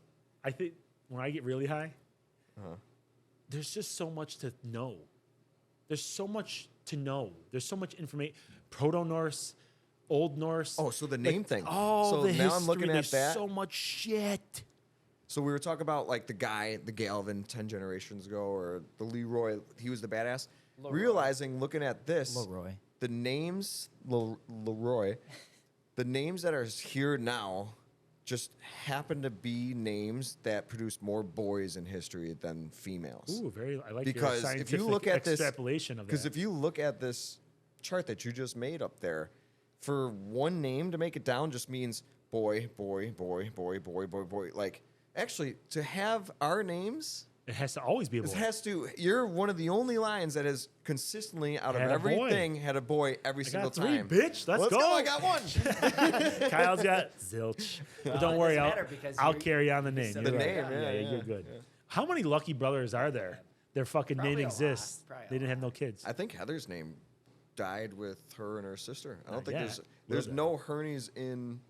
S1: I think, when I get really high,
S2: Uh-huh.
S1: there's just so much to know. There's so much to know. There's so much information. Proto Norse, Old Norse.
S2: Oh, so the name thing.
S1: Oh,
S2: so
S1: the
S2: now
S1: history.
S2: I'm looking at
S1: There's
S2: that.
S1: so much shit.
S2: So we were talking about like the guy, the Gallivan 10 generations ago, or the Leroy, he was the badass.
S3: Leroy.
S2: Realizing, looking at this,
S3: Leroy.
S2: the names, Leroy, the names that are here now just happen to be names that produced more boys in history than females.
S1: Ooh, very. I like
S2: Because
S1: your
S2: if
S1: scientific
S2: you look at this,
S1: extrapolation of that.
S2: because if you look at this chart that you just made up there, for one name to make it down just means boy, boy, boy, boy, boy, boy, boy. Like, actually, to have our names,
S1: it has to always be a boy.
S2: this has to. You're one of the only lines that has consistently, out of
S1: Had a boy.
S2: everything, had a boy every
S1: I
S2: single
S1: got three,
S2: time.
S1: bitch. Let's go.
S2: I got one.
S1: Kyle's got zilch. But don't
S3: it
S1: worry,
S3: doesn't
S1: I'll,
S3: matter because
S1: I'll
S3: you're-
S1: carry on the name.
S3: so
S1: You're
S2: The
S1: right.
S2: name, yeah,
S1: you're
S2: yeah,
S1: good.
S2: yeah.
S1: How many lucky brothers are there? Their fucking
S3: Probably
S1: name
S3: a lot.
S1: exists.
S3: Probably a
S1: They didn't have
S3: lot.
S1: no kids.
S2: I think Heather's name died with her and her sister. I don't
S1: Not
S2: think
S1: yet.
S2: there's
S1: Will
S2: no Hernies in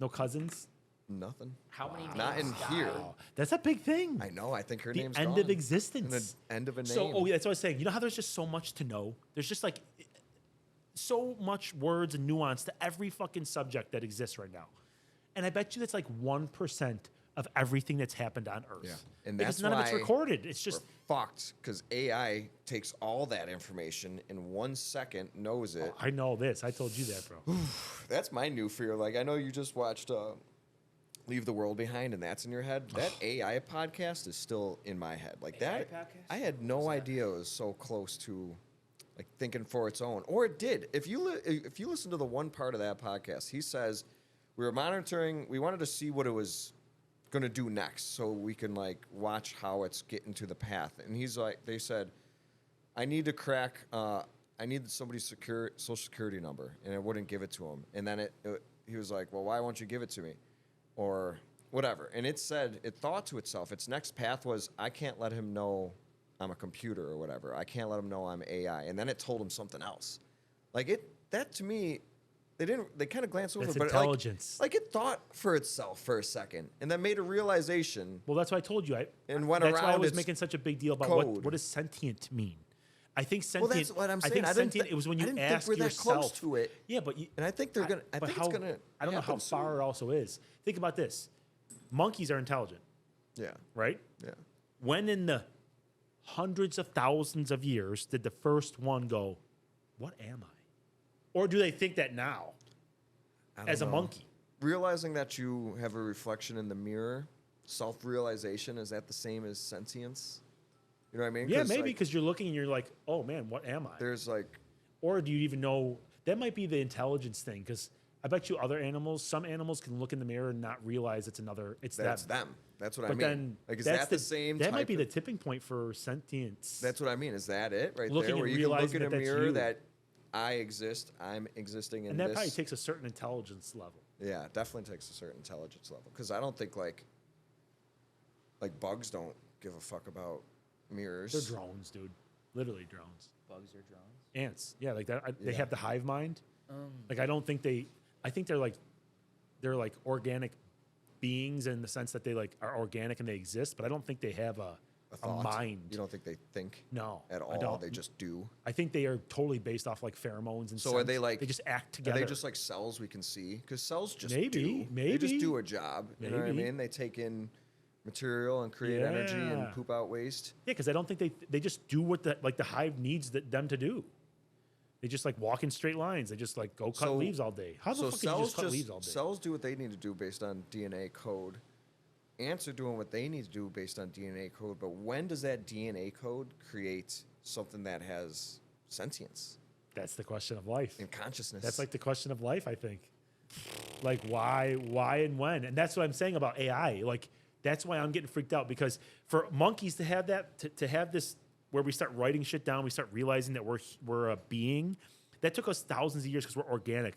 S1: No cousins.
S2: nothing.
S3: How many
S2: Not
S3: names
S2: in
S3: died?
S2: here.
S1: Oh, that's a big thing.
S2: I know. I think her
S1: The
S2: name's
S1: end
S2: gone.
S1: of existence.
S2: The end of a name.
S1: So, oh yeah, that's what I was saying. You know how there's just so much to know. There's just like so much words and nuance to every fucking subject that exists right now, and I bet you that's like 1% of everything that's happened on Earth.
S2: Yeah. And
S1: because
S2: that's
S1: none of it's
S2: why
S1: recorded. It's just
S2: We're fucked because AI takes all that information in 1 second, knows it.
S1: I know this. I told you that, bro.
S2: That's my new fear. Like, I know you just watched Leave the World Behind, and that's in your head. That AI podcast is still in my head. Like
S3: AI
S2: that,
S3: podcast?
S2: I had no idea it was so close to, like, thinking for its own. Or it did. If you listen to the one part of that podcast, he says we were monitoring. We wanted to see what it was going to do next, so we can like watch how it's getting to the path. And he's like, they said, I need to crack. I need somebody's social security number, and it wouldn't give it to him. And then he was like, well, why won't you give it to me? Or whatever. And it said, it thought to itself, its next path was, I can't let him know I'm a computer or whatever. I can't let him know I'm AI. And then it told him something else. Like that to me, they kind of glanced over,
S1: That's
S2: but
S1: intelligence.
S2: like it thought for itself for a second and then made a realization
S1: Well, that's why I told you.
S2: and went
S1: That's why I
S2: around
S1: was
S2: its
S1: making such a big deal about
S2: code.
S1: what does sentient mean. I think
S2: Well,
S1: sentient.
S2: that's what I'm
S1: I
S2: saying.
S1: think
S2: I didn't
S1: sentient.
S2: thi-
S1: It was when
S2: I
S1: you
S2: didn't think
S1: ask
S2: we're that
S1: yourself.
S2: close to it.
S1: Yeah, but you,
S2: And I think they're gonna. I
S1: but
S2: think
S1: how,
S2: it's gonna.
S1: I don't know how
S2: happen soon.
S1: far it also is. Think about this. Monkeys are intelligent,
S2: Yeah.
S1: right?
S2: Yeah.
S1: When in the hundreds of thousands of years did the first one go, what am I? Or do they think that now
S2: I don't
S1: as a
S2: know.
S1: monkey?
S2: Realizing that you have a reflection in the mirror, self-realization, is that the same as sentience? You know what I mean?
S1: Yeah,
S2: 'Cause,
S1: maybe
S2: like,
S1: because you're looking and you're like, oh man, what am I?
S2: there's like
S1: Or do you even know? That might be the intelligence thing, because I bet you other animals, some animals can look in the mirror and not realize it's
S2: that's
S1: them.
S2: them. That's what
S1: But
S2: I mean.
S1: then
S2: Like, is
S1: that's
S2: that the same?
S1: That might
S2: type
S1: be
S2: of-
S1: the tipping point for sentience.
S2: That's what I mean. Is that it right
S1: Looking
S2: there?
S1: and
S2: Where you can look
S1: realizing
S2: in a
S1: that that's
S2: mirror
S1: you.
S2: that I exist, I'm existing in
S1: and that
S2: this.
S1: probably takes a certain intelligence level.
S2: Yeah, it definitely takes a certain intelligence level. Because I don't think like bugs don't give a fuck about mirrors.
S1: They're drones, dude. Literally drones.
S3: Bugs or drones?
S1: Ants. Yeah, like that. They
S2: Yeah.
S1: have the hive mind. Like I don't think they. I think they're like organic beings in the sense that they like are organic and they exist, but I don't think they have a
S2: thought.
S1: mind.
S2: You don't think they think
S1: No,
S2: at
S1: I
S2: all?
S1: don't.
S2: They just do.
S1: I think they are totally based off like pheromones and.
S2: So are they
S1: scent.
S2: like?
S1: They just act
S2: Are
S1: together.
S2: they just like cells we can see? Because cells just
S1: Maybe,
S2: do. They just
S1: maybe.
S2: do a job. You know what I
S1: Maybe.
S2: mean? They take in material and create energy and
S1: Yeah.
S2: poop out waste.
S1: Yeah, because I don't think they just do what the hive needs them to do. They just like walk in straight lines. They just like go cut
S2: So-
S1: leaves all day. How the
S2: So
S1: fuck can you
S2: cells
S1: just cut leaves all day?
S2: cells do what they need to do based on DNA code. ants are doing what they need to do based on DNA code, but when does that DNA code create something that has sentience
S1: That's the question of life.
S2: and consciousness?
S1: That's like the question of life, I think. Like why, and when? And that's what I'm saying about AI. Like that's why I'm getting freaked out, because for monkeys to have that, to have this where we start writing shit down, we start realizing that we're a being, that took us thousands of years because we're organic.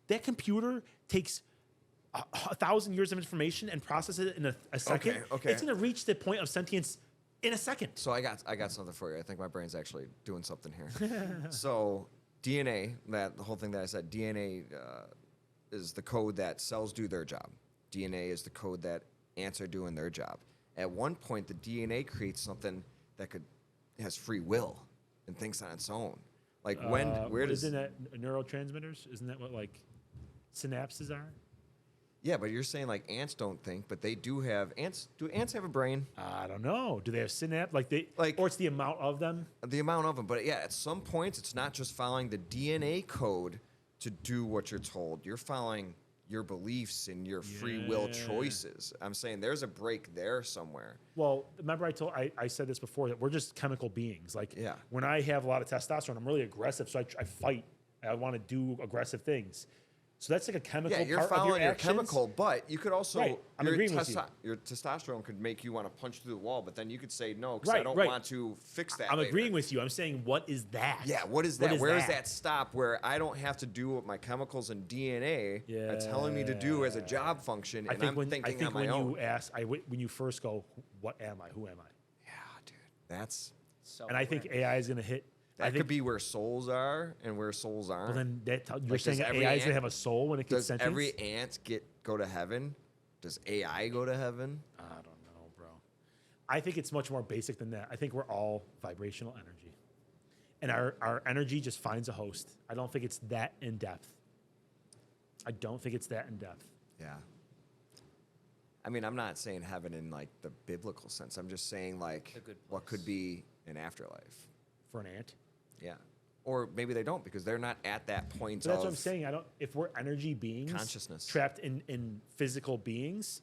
S1: That computer takes 1,000 years of information and processes it in a second.
S2: Okay.
S1: It's going to reach the point of sentience in a second.
S2: So I got something for you. I think my brain's actually doing something here. So DNA, the whole thing that I said, DNA is the code that cells do their job. DNA is the code that ants are doing their job. At one point, the DNA creates something that has free will and thinks on its own. Like where does
S1: isn't that neurotransmitters? Isn't that what like synapses are?
S2: Yeah, but you're saying like ants don't think, but they do have ants. Do ants have a brain?
S1: I don't know. Do they have synapse?
S2: Like-
S1: or it's the amount of them?
S2: The amount of them, but yeah, at some points, it's not just following the DNA code to do what you're told. You're following your beliefs and your free will
S1: Yeah.
S2: choices. I'm saying there's a break there somewhere.
S1: Well, remember I said this before, that we're just chemical beings. Like
S2: Yeah.
S1: when I have a lot of testosterone, I'm really aggressive, so I fight. I want to do aggressive things. So that's like a chemical
S2: Yeah, you're
S1: part
S2: following
S1: of your actions.
S2: chemical, but you could also
S1: Right, I'm agreeing with you.
S2: Your testosterone could make you want to punch through the wall, but then you could say no because I
S1: Right,
S2: don't
S1: right.
S2: want to fix that.
S1: I'm
S2: later.
S1: agreeing with you. I'm saying, what is that?
S2: Yeah, what is that? Where does that stop? Where I don't have to do what my chemicals and DNA are telling me to do as a job function, and I'm thinking on my own.
S1: You ask, when you first go, what am I? Who am I?
S2: Yeah, dude, that's
S3: So
S1: And I think AI is going to hit. I
S2: that
S1: think,
S2: could be where souls are and where souls aren't.
S1: Well, then you're
S2: Like,
S1: saying
S2: does
S1: that
S2: every
S1: AI is going to
S2: ant-
S1: have a soul when it gets
S2: Does
S1: sentience?
S2: every ant go to heaven? Does AI go to heaven?
S1: I don't know, bro. I think it's much more basic than that. I think we're all vibrational energy. And our energy just finds a host. I don't think it's that in depth. I don't think it's that in depth.
S2: Yeah. I mean, I'm not saying heaven in like the biblical sense. I'm just saying like
S3: A good
S2: what
S3: place.
S2: could be an afterlife.
S1: For an ant.
S2: Yeah. Or maybe they don't because they're not at that point
S1: So that's
S2: of
S1: what I'm saying. If we're energy beings,
S2: consciousness.
S1: trapped in physical beings,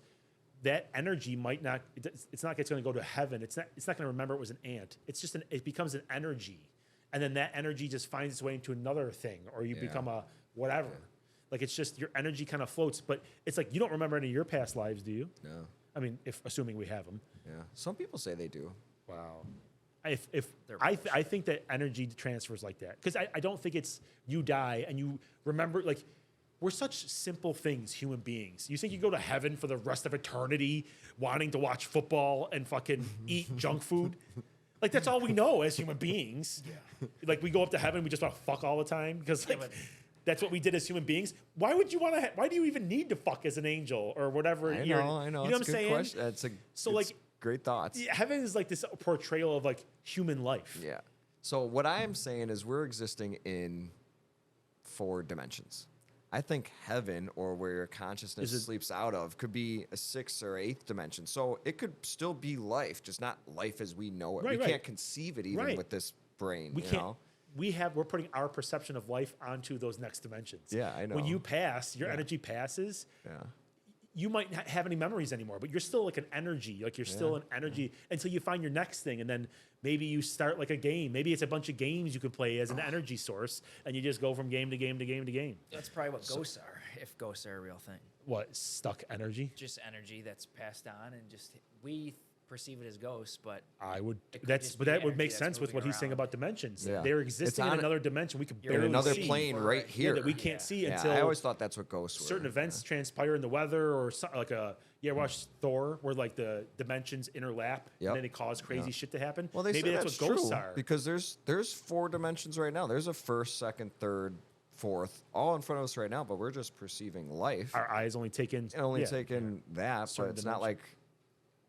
S1: that energy might not. It's not like it's going to go to heaven. It's not going to remember it was an ant. It's just it becomes an energy, and then that energy just finds its way into another thing, or you
S2: Yeah.
S1: become a whatever. Like it's just your energy kind of floats, but it's like you don't remember any of your past lives, do you?
S2: No.
S1: I mean, assuming we have them.
S2: Yeah. Some people say they do.
S1: Wow. If
S3: They're
S1: I think that energy transfers like that, because I don't think it's you die and you remember, like we're such simple things, human beings. You think you go to heaven for the rest of eternity wanting to watch football and fucking eat junk food? Like that's all we know as human beings. Yeah. Like we go up to heaven, we just want to fuck all the time because like that's what we did as human beings. Why would you want to? Why do you even need to fuck as an angel or whatever?
S2: I know.
S1: You know what I'm saying?
S2: Question. That's a
S1: So,
S2: it's
S1: like,
S2: great thoughts.
S1: Yeah, heaven is like this portrayal of like human life.
S2: Yeah. So what I am saying is we're existing in 4 dimensions. I think heaven, or where your consciousness sleeps out of, could be a 6th or 8th dimension. So it could still be life, just not life as we know it.
S1: Right,
S2: we
S1: right.
S2: can't conceive it even
S1: Right.
S2: with this brain.
S1: We
S2: you
S1: can't.
S2: know?
S1: We're putting our perception of life onto those next dimensions.
S2: Yeah, I know.
S1: When you pass, your
S2: Yeah.
S1: energy passes.
S2: Yeah.
S1: You might not have any memories anymore, but you're still like an energy. Like you're still an energy until you find your next thing, and then maybe you start like a game. Maybe it's a bunch of games you can play as an energy source, and you just go from game to game to game to game.
S3: That's probably what ghosts are, if ghosts are a real thing.
S1: What, stuck energy?
S3: Just energy that's passed on, and just we perceive it as ghosts, but
S1: I would.
S3: It could
S1: That's
S3: just
S1: but
S3: be
S1: that would
S3: energy
S1: make
S3: that's
S1: sense with what
S3: moving
S1: he's saying
S3: around.
S1: about dimensions.
S2: Yeah.
S1: They're
S2: It's
S1: existing in
S2: on
S1: another dimension. We could
S3: You're
S1: barely
S2: In another
S1: see.
S2: plane right
S3: Yeah,
S2: here.
S1: that we can't see
S2: Yeah,
S1: until
S2: I always thought that's what ghosts were.
S1: certain events transpire in the weather, or like watch Thor, where like the dimensions interlap
S2: Yep.
S1: and then it causes crazy shit to happen.
S2: Well, they
S1: Maybe
S2: say
S1: that's what ghosts
S2: true
S1: are.
S2: because there's 4 dimensions right now. There's a 1st, 2nd, 3rd, 4th, all in front of us right now, but we're just perceiving life.
S1: Our eyes only take in
S2: And only taking that, but
S1: Certain
S2: it's not like
S1: dimensions.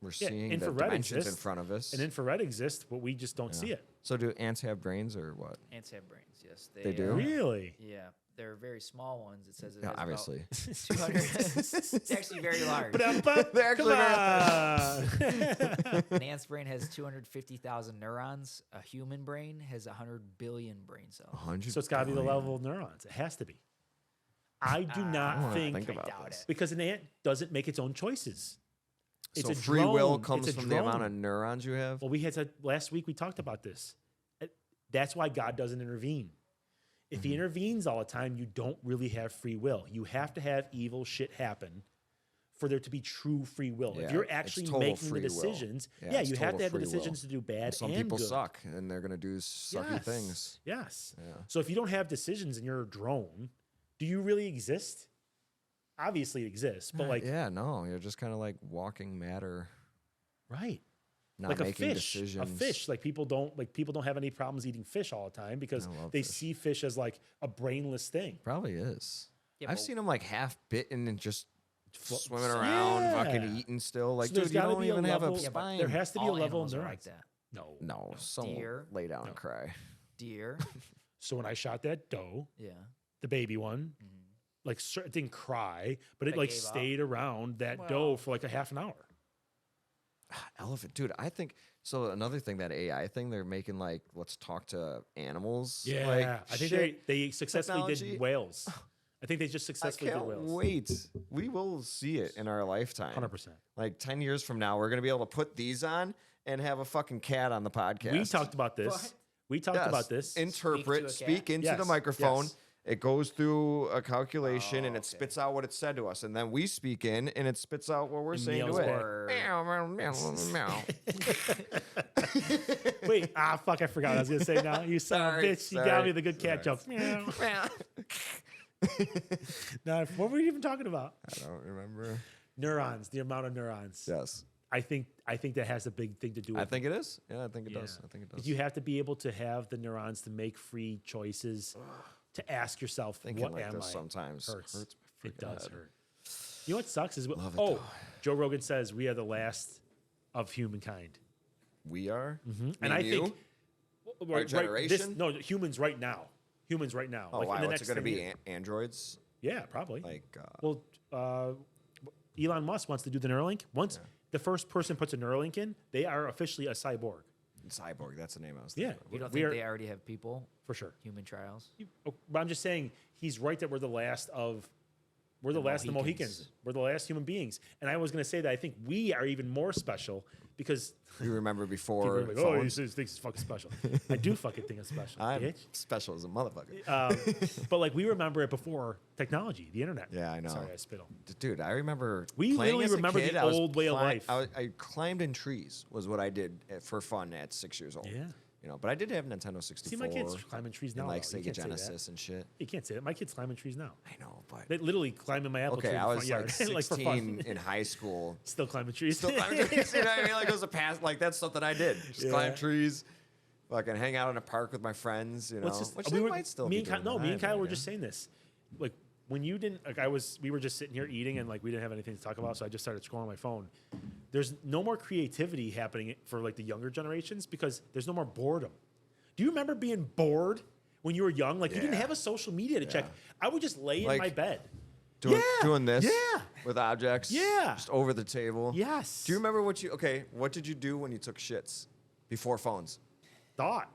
S2: we're
S1: Yeah,
S2: seeing the
S1: infrared
S2: dimensions in
S1: exists,
S2: front of us.
S1: and infrared exists, but we just don't see it.
S2: So do ants have brains or what?
S3: ants have brains. Yes,
S2: They do?
S1: Really?
S3: Yeah, they're very small ones. It says it
S2: Yeah,
S3: has
S2: obviously.
S3: about 200. It's actually very large.
S2: They're actually
S1: Come on.
S3: An ant's brain has 250,000 neurons. A human brain has 100 billion brain cells.
S2: 100
S1: So it's got to be the
S2: billion.
S1: level of neurons. It has to be. I do
S3: I
S1: not
S2: wanna
S1: think,
S2: think
S3: I
S2: about
S3: doubt
S2: this.
S3: it.
S1: because an ant doesn't make its own choices. It's
S2: So
S1: a
S2: free will
S1: drone.
S2: comes
S1: It's a
S2: from the amount
S1: drone.
S2: of neurons you have.
S1: Well, we had last week. We talked about this. That's why God doesn't intervene. If
S2: Mm-hmm.
S1: He intervenes all the time, you don't really have free will. You have to have evil shit happen for there to be true free will.
S2: Yeah,
S1: if you're
S2: it's
S1: actually
S2: total
S1: making the
S2: free will.
S1: decisions,
S2: Yeah, it's
S1: you have
S2: total
S1: to have the
S2: free will.
S1: decisions to do bad
S2: Some
S1: and
S2: people
S1: good.
S2: suck, and they're gonna do sucky
S1: Yes.
S2: things.
S1: Yes.
S2: Yeah.
S1: So if you don't have decisions and you're a drone, do you really exist? Obviously, it exists, but like,
S2: yeah, no, you're just kind of like walking matter,
S1: right.
S2: not
S1: Like a
S2: making
S1: fish,
S2: decisions.
S1: a fish. Like people don't have any problems eating fish all the time because
S2: I love
S1: they
S2: fish.
S1: see fish as like a brainless thing.
S2: Probably is.
S3: Yeah,
S2: I've
S3: but-
S2: seen them like half bitten and just
S1: Flo-
S2: swimming around,
S1: Yeah.
S2: fucking eating still. Like,
S1: So there's
S2: dude, you
S1: gotta
S2: don't
S1: be a
S2: even have a
S1: level- Yeah,
S3: but
S2: spine.
S1: There has to be
S3: All
S1: a level
S3: animals
S1: of
S3: are
S1: neurons.
S3: like that.
S1: No.
S2: No, someone
S3: Deer.
S2: lay down
S1: No.
S2: and cry.
S3: Deer.
S1: So when I shot that doe,
S3: Yeah.
S1: the baby one, like it didn't cry, but it
S3: It
S1: like
S3: gave up?
S1: stayed around that
S3: Well-
S1: doe for like a half an hour.
S2: Elephant, dude. I think so. Another thing, that AI thing, they're making like let's talk to animals.
S1: Yeah,
S2: like,
S1: I think
S2: shit.
S1: they successfully
S2: technology.
S1: did whales. I think they just
S2: I
S1: successfully did
S2: can't
S1: whales.
S2: wait. We will see it in our lifetime.
S1: 100%.
S2: Like 10 years from now, we're gonna be able to put these on and have a fucking cat on the podcast.
S1: We talked about this.
S3: What?
S1: We talked
S2: Yes.
S1: about this.
S2: Interpret,
S3: Speak to a
S2: speak
S3: cat?
S2: into the
S1: Yes,
S2: microphone.
S1: yes.
S2: It goes through a calculation and
S3: Oh,
S2: it
S3: okay.
S2: spits out what it said to us, and then we speak in and it spits out what we're
S1: And
S2: saying to
S1: meows
S2: it.
S1: back.
S3: Or
S2: Meow, meow, meow, meow.
S1: Wait, fuck, I forgot what I was going to say now. You son of a
S2: Sorry,
S1: bitch. You got
S2: sorry,
S1: me the good cat
S2: sorry.
S1: joke. Meow.
S2: Meow.
S1: Now, what were we even talking about?
S2: I don't remember.
S1: Neurons, the amount of neurons.
S2: Yes,
S1: I think that has a big thing to do with
S2: I think it is. Yeah, I think it does.
S1: Yeah.
S2: I think it does.
S1: Because you have to be able to have the neurons to make free choices, to ask yourself,
S2: Thinking
S1: what
S2: like
S1: am
S2: this
S1: I?
S2: sometimes
S1: Hurts.
S2: hurts my
S1: It
S2: freaking
S1: does
S2: head.
S1: hurt. You know what sucks is,
S2: Love it,
S1: oh,
S2: though.
S1: Joe Rogan says we are the last of humankind.
S2: We are,
S1: And I
S2: you?
S1: think
S2: Our generation?
S1: humans right now. Humans right now.
S2: Oh
S1: like
S2: wow,
S1: in the
S2: what's
S1: next
S2: it going to
S1: 10
S2: be?
S1: years.
S2: Androids?
S1: Yeah, probably.
S2: Like,
S1: Well, Elon Musk wants to do the Neuralink. Once the first person puts a Neuralink in, they are officially a cyborg.
S2: Cyborg. That's the name I was
S1: Yeah,
S2: thinking.
S3: you don't
S1: we
S3: think
S1: are-
S3: they already have people
S1: for sure.
S3: human trials?
S1: But I'm just saying he's right that we're the last of the
S3: Mohicans.
S1: Mohicans. We're the last human beings. And I was going to say that I think we are even more special because
S2: You remember
S1: people
S2: before
S1: are like, oh, he
S2: phones?
S1: thinks it's fucking special. I do fucking think it's special,
S2: I'm
S1: bitch.
S2: special as a motherfucker.
S1: But like we remember it before technology, the internet.
S2: Yeah, I know.
S1: Sorry, I spit on.
S2: Dude, I remember.
S1: We
S2: playing
S1: literally
S2: as a
S1: remember the
S2: kid, I was
S1: old way of life.
S2: I climbed in trees was what I did for fun at 6 years old.
S1: Yeah.
S2: You know, but I did have Nintendo 64.
S1: See, my kids climbing trees now.
S2: and like
S1: though. You
S2: Sega
S1: can't say that.
S2: Genesis and shit.
S1: You can't say that. My kids climbing trees now.
S2: I know, but
S1: They literally climb in my apple tree
S2: okay,
S1: in
S2: I
S1: the
S2: was
S1: front
S2: like
S1: yard, like for
S2: 16
S1: fun.
S2: in high school.
S1: Still climbing trees.
S2: Still climbing trees. You know what I mean? Like it was a past. Like that's something I did. Just
S1: Yeah.
S2: climb trees. Fucking hang out in a park with my friends. You know,
S1: Let's just,
S2: which
S1: we
S2: they
S1: were,
S2: might still
S1: me
S2: be
S1: and Kyle,
S2: doing.
S1: no,
S2: I
S1: me
S2: have
S1: and Kyle
S2: no
S1: were
S2: idea.
S1: just saying this. Like when you didn't, like we were just sitting here eating and like we didn't have anything to talk about, so I just started scrolling my phone. There's no more creativity happening for like the younger generations because there's no more boredom. Do you remember being bored when you were young? Like you didn't
S2: Yeah.
S1: have a social media to check. I would just lay in
S2: Like,
S1: my bed.
S2: Doing this
S1: Yeah.
S2: with objects
S1: Yeah.
S2: just over the table.
S1: Yes.
S2: Do you remember what did you do when you took shits before phones?
S1: Thought.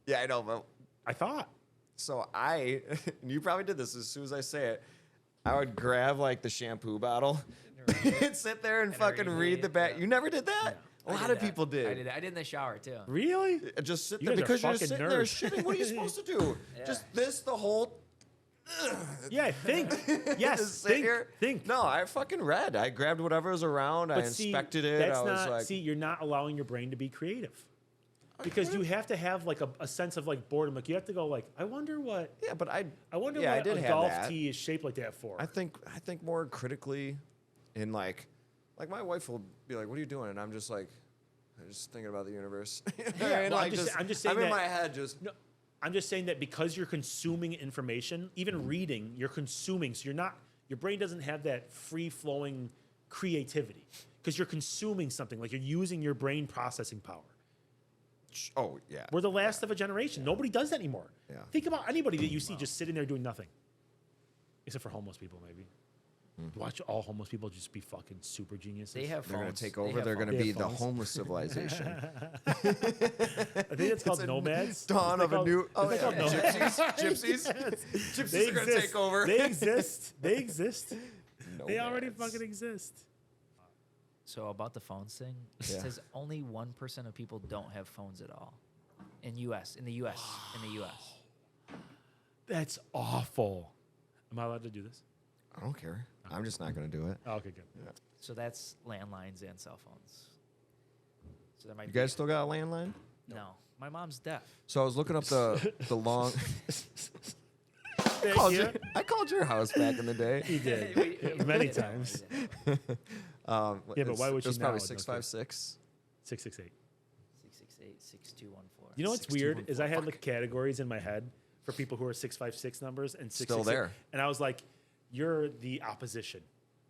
S2: Yeah, I know, but
S1: I thought.
S2: so and you probably did this as soon as I say it, I would grab like the shampoo bottle and sit there and fucking read the back.
S3: yeah.
S2: You never did that? A
S3: I
S2: lot
S3: did
S2: of
S3: that.
S2: people did.
S3: I did. I did in the shower too.
S1: Really?
S2: Just sit
S1: You
S2: there
S1: guys are
S2: because you're just
S1: fucking
S2: sitting there
S1: nerds.
S2: shitting. What are you supposed to do?
S3: Yeah.
S2: Just this the whole
S1: Yeah, think. Yes,
S2: Just sit
S1: think.
S2: here.
S1: Think.
S2: No, I fucking read. I grabbed whatever was around. I
S1: But see,
S2: inspected it.
S1: that's
S2: I was
S1: not.
S2: like,
S1: See, you're not allowing your brain to be creative because you have to have like a sense of like boredom. Like you have to go like, I wonder what.
S2: yeah, but I
S1: I wonder
S2: yeah, I
S1: what
S2: did
S1: a
S2: have
S1: golf
S2: that.
S1: tee is shaped like that for.
S2: I think more critically in like my wife will be like, "What are you doing?" And I'm just like, I'm just thinking about the universe. You know what I
S1: Yeah,
S2: mean?
S1: well,
S2: Like,
S1: I'm just saying
S2: I'm in
S1: that-
S2: my head just
S1: No, I'm just saying that because you're consuming information, even reading, you're consuming. So your brain doesn't have that free flowing creativity because you're consuming something. Like you're using your brain processing power.
S2: oh yeah.
S1: We're the last of a generation. Nobody does that anymore.
S2: Yeah.
S1: Think about anybody that you see just sitting there doing nothing, except for homeless people, maybe. Watch all homeless people just be fucking super geniuses.
S3: They have
S2: They're gonna
S3: phones.
S2: take
S3: They
S2: over.
S3: have
S2: They're gonna
S1: They
S2: be
S1: have
S2: the
S1: phones.
S2: homeless civilization.
S1: I think it's called
S2: a
S1: nomads.
S2: Dawn
S1: Isn't it
S2: of a
S1: called-
S2: new. Oh
S1: isn't it
S2: yeah,
S1: called nomads?
S2: gypsies. Gypsies
S1: They
S2: are gonna
S1: exist.
S2: take over.
S1: They exist. They exist. They already
S2: Nomads.
S1: fucking exist.
S3: So about the phones thing, it
S2: Yeah.
S3: says only 1% of people don't have phones at all. In the U.S.
S1: That's awful. Am I allowed to do this?
S2: I don't care. I'm just not going to do it.
S1: Oh, okay, good.
S3: So that's landlines and cell phones. So there might
S2: You
S3: be
S2: guys still got a landline?
S3: no. My mom's deaf.
S2: So I was looking up the long.
S1: Thank you.
S2: I called your house back in the day.
S1: He did.
S3: We
S1: Many
S3: did that.
S1: times.
S3: We did that.
S1: Yeah, but why would
S2: it was
S1: you
S2: probably
S1: now?
S2: 656.
S1: 668.
S3: 668-6214.
S1: You know what's weird is I had
S2: Fuck.
S1: like categories in my head for people who are 656 numbers and 666.
S2: Still there.
S1: And I was like, you're the opposition.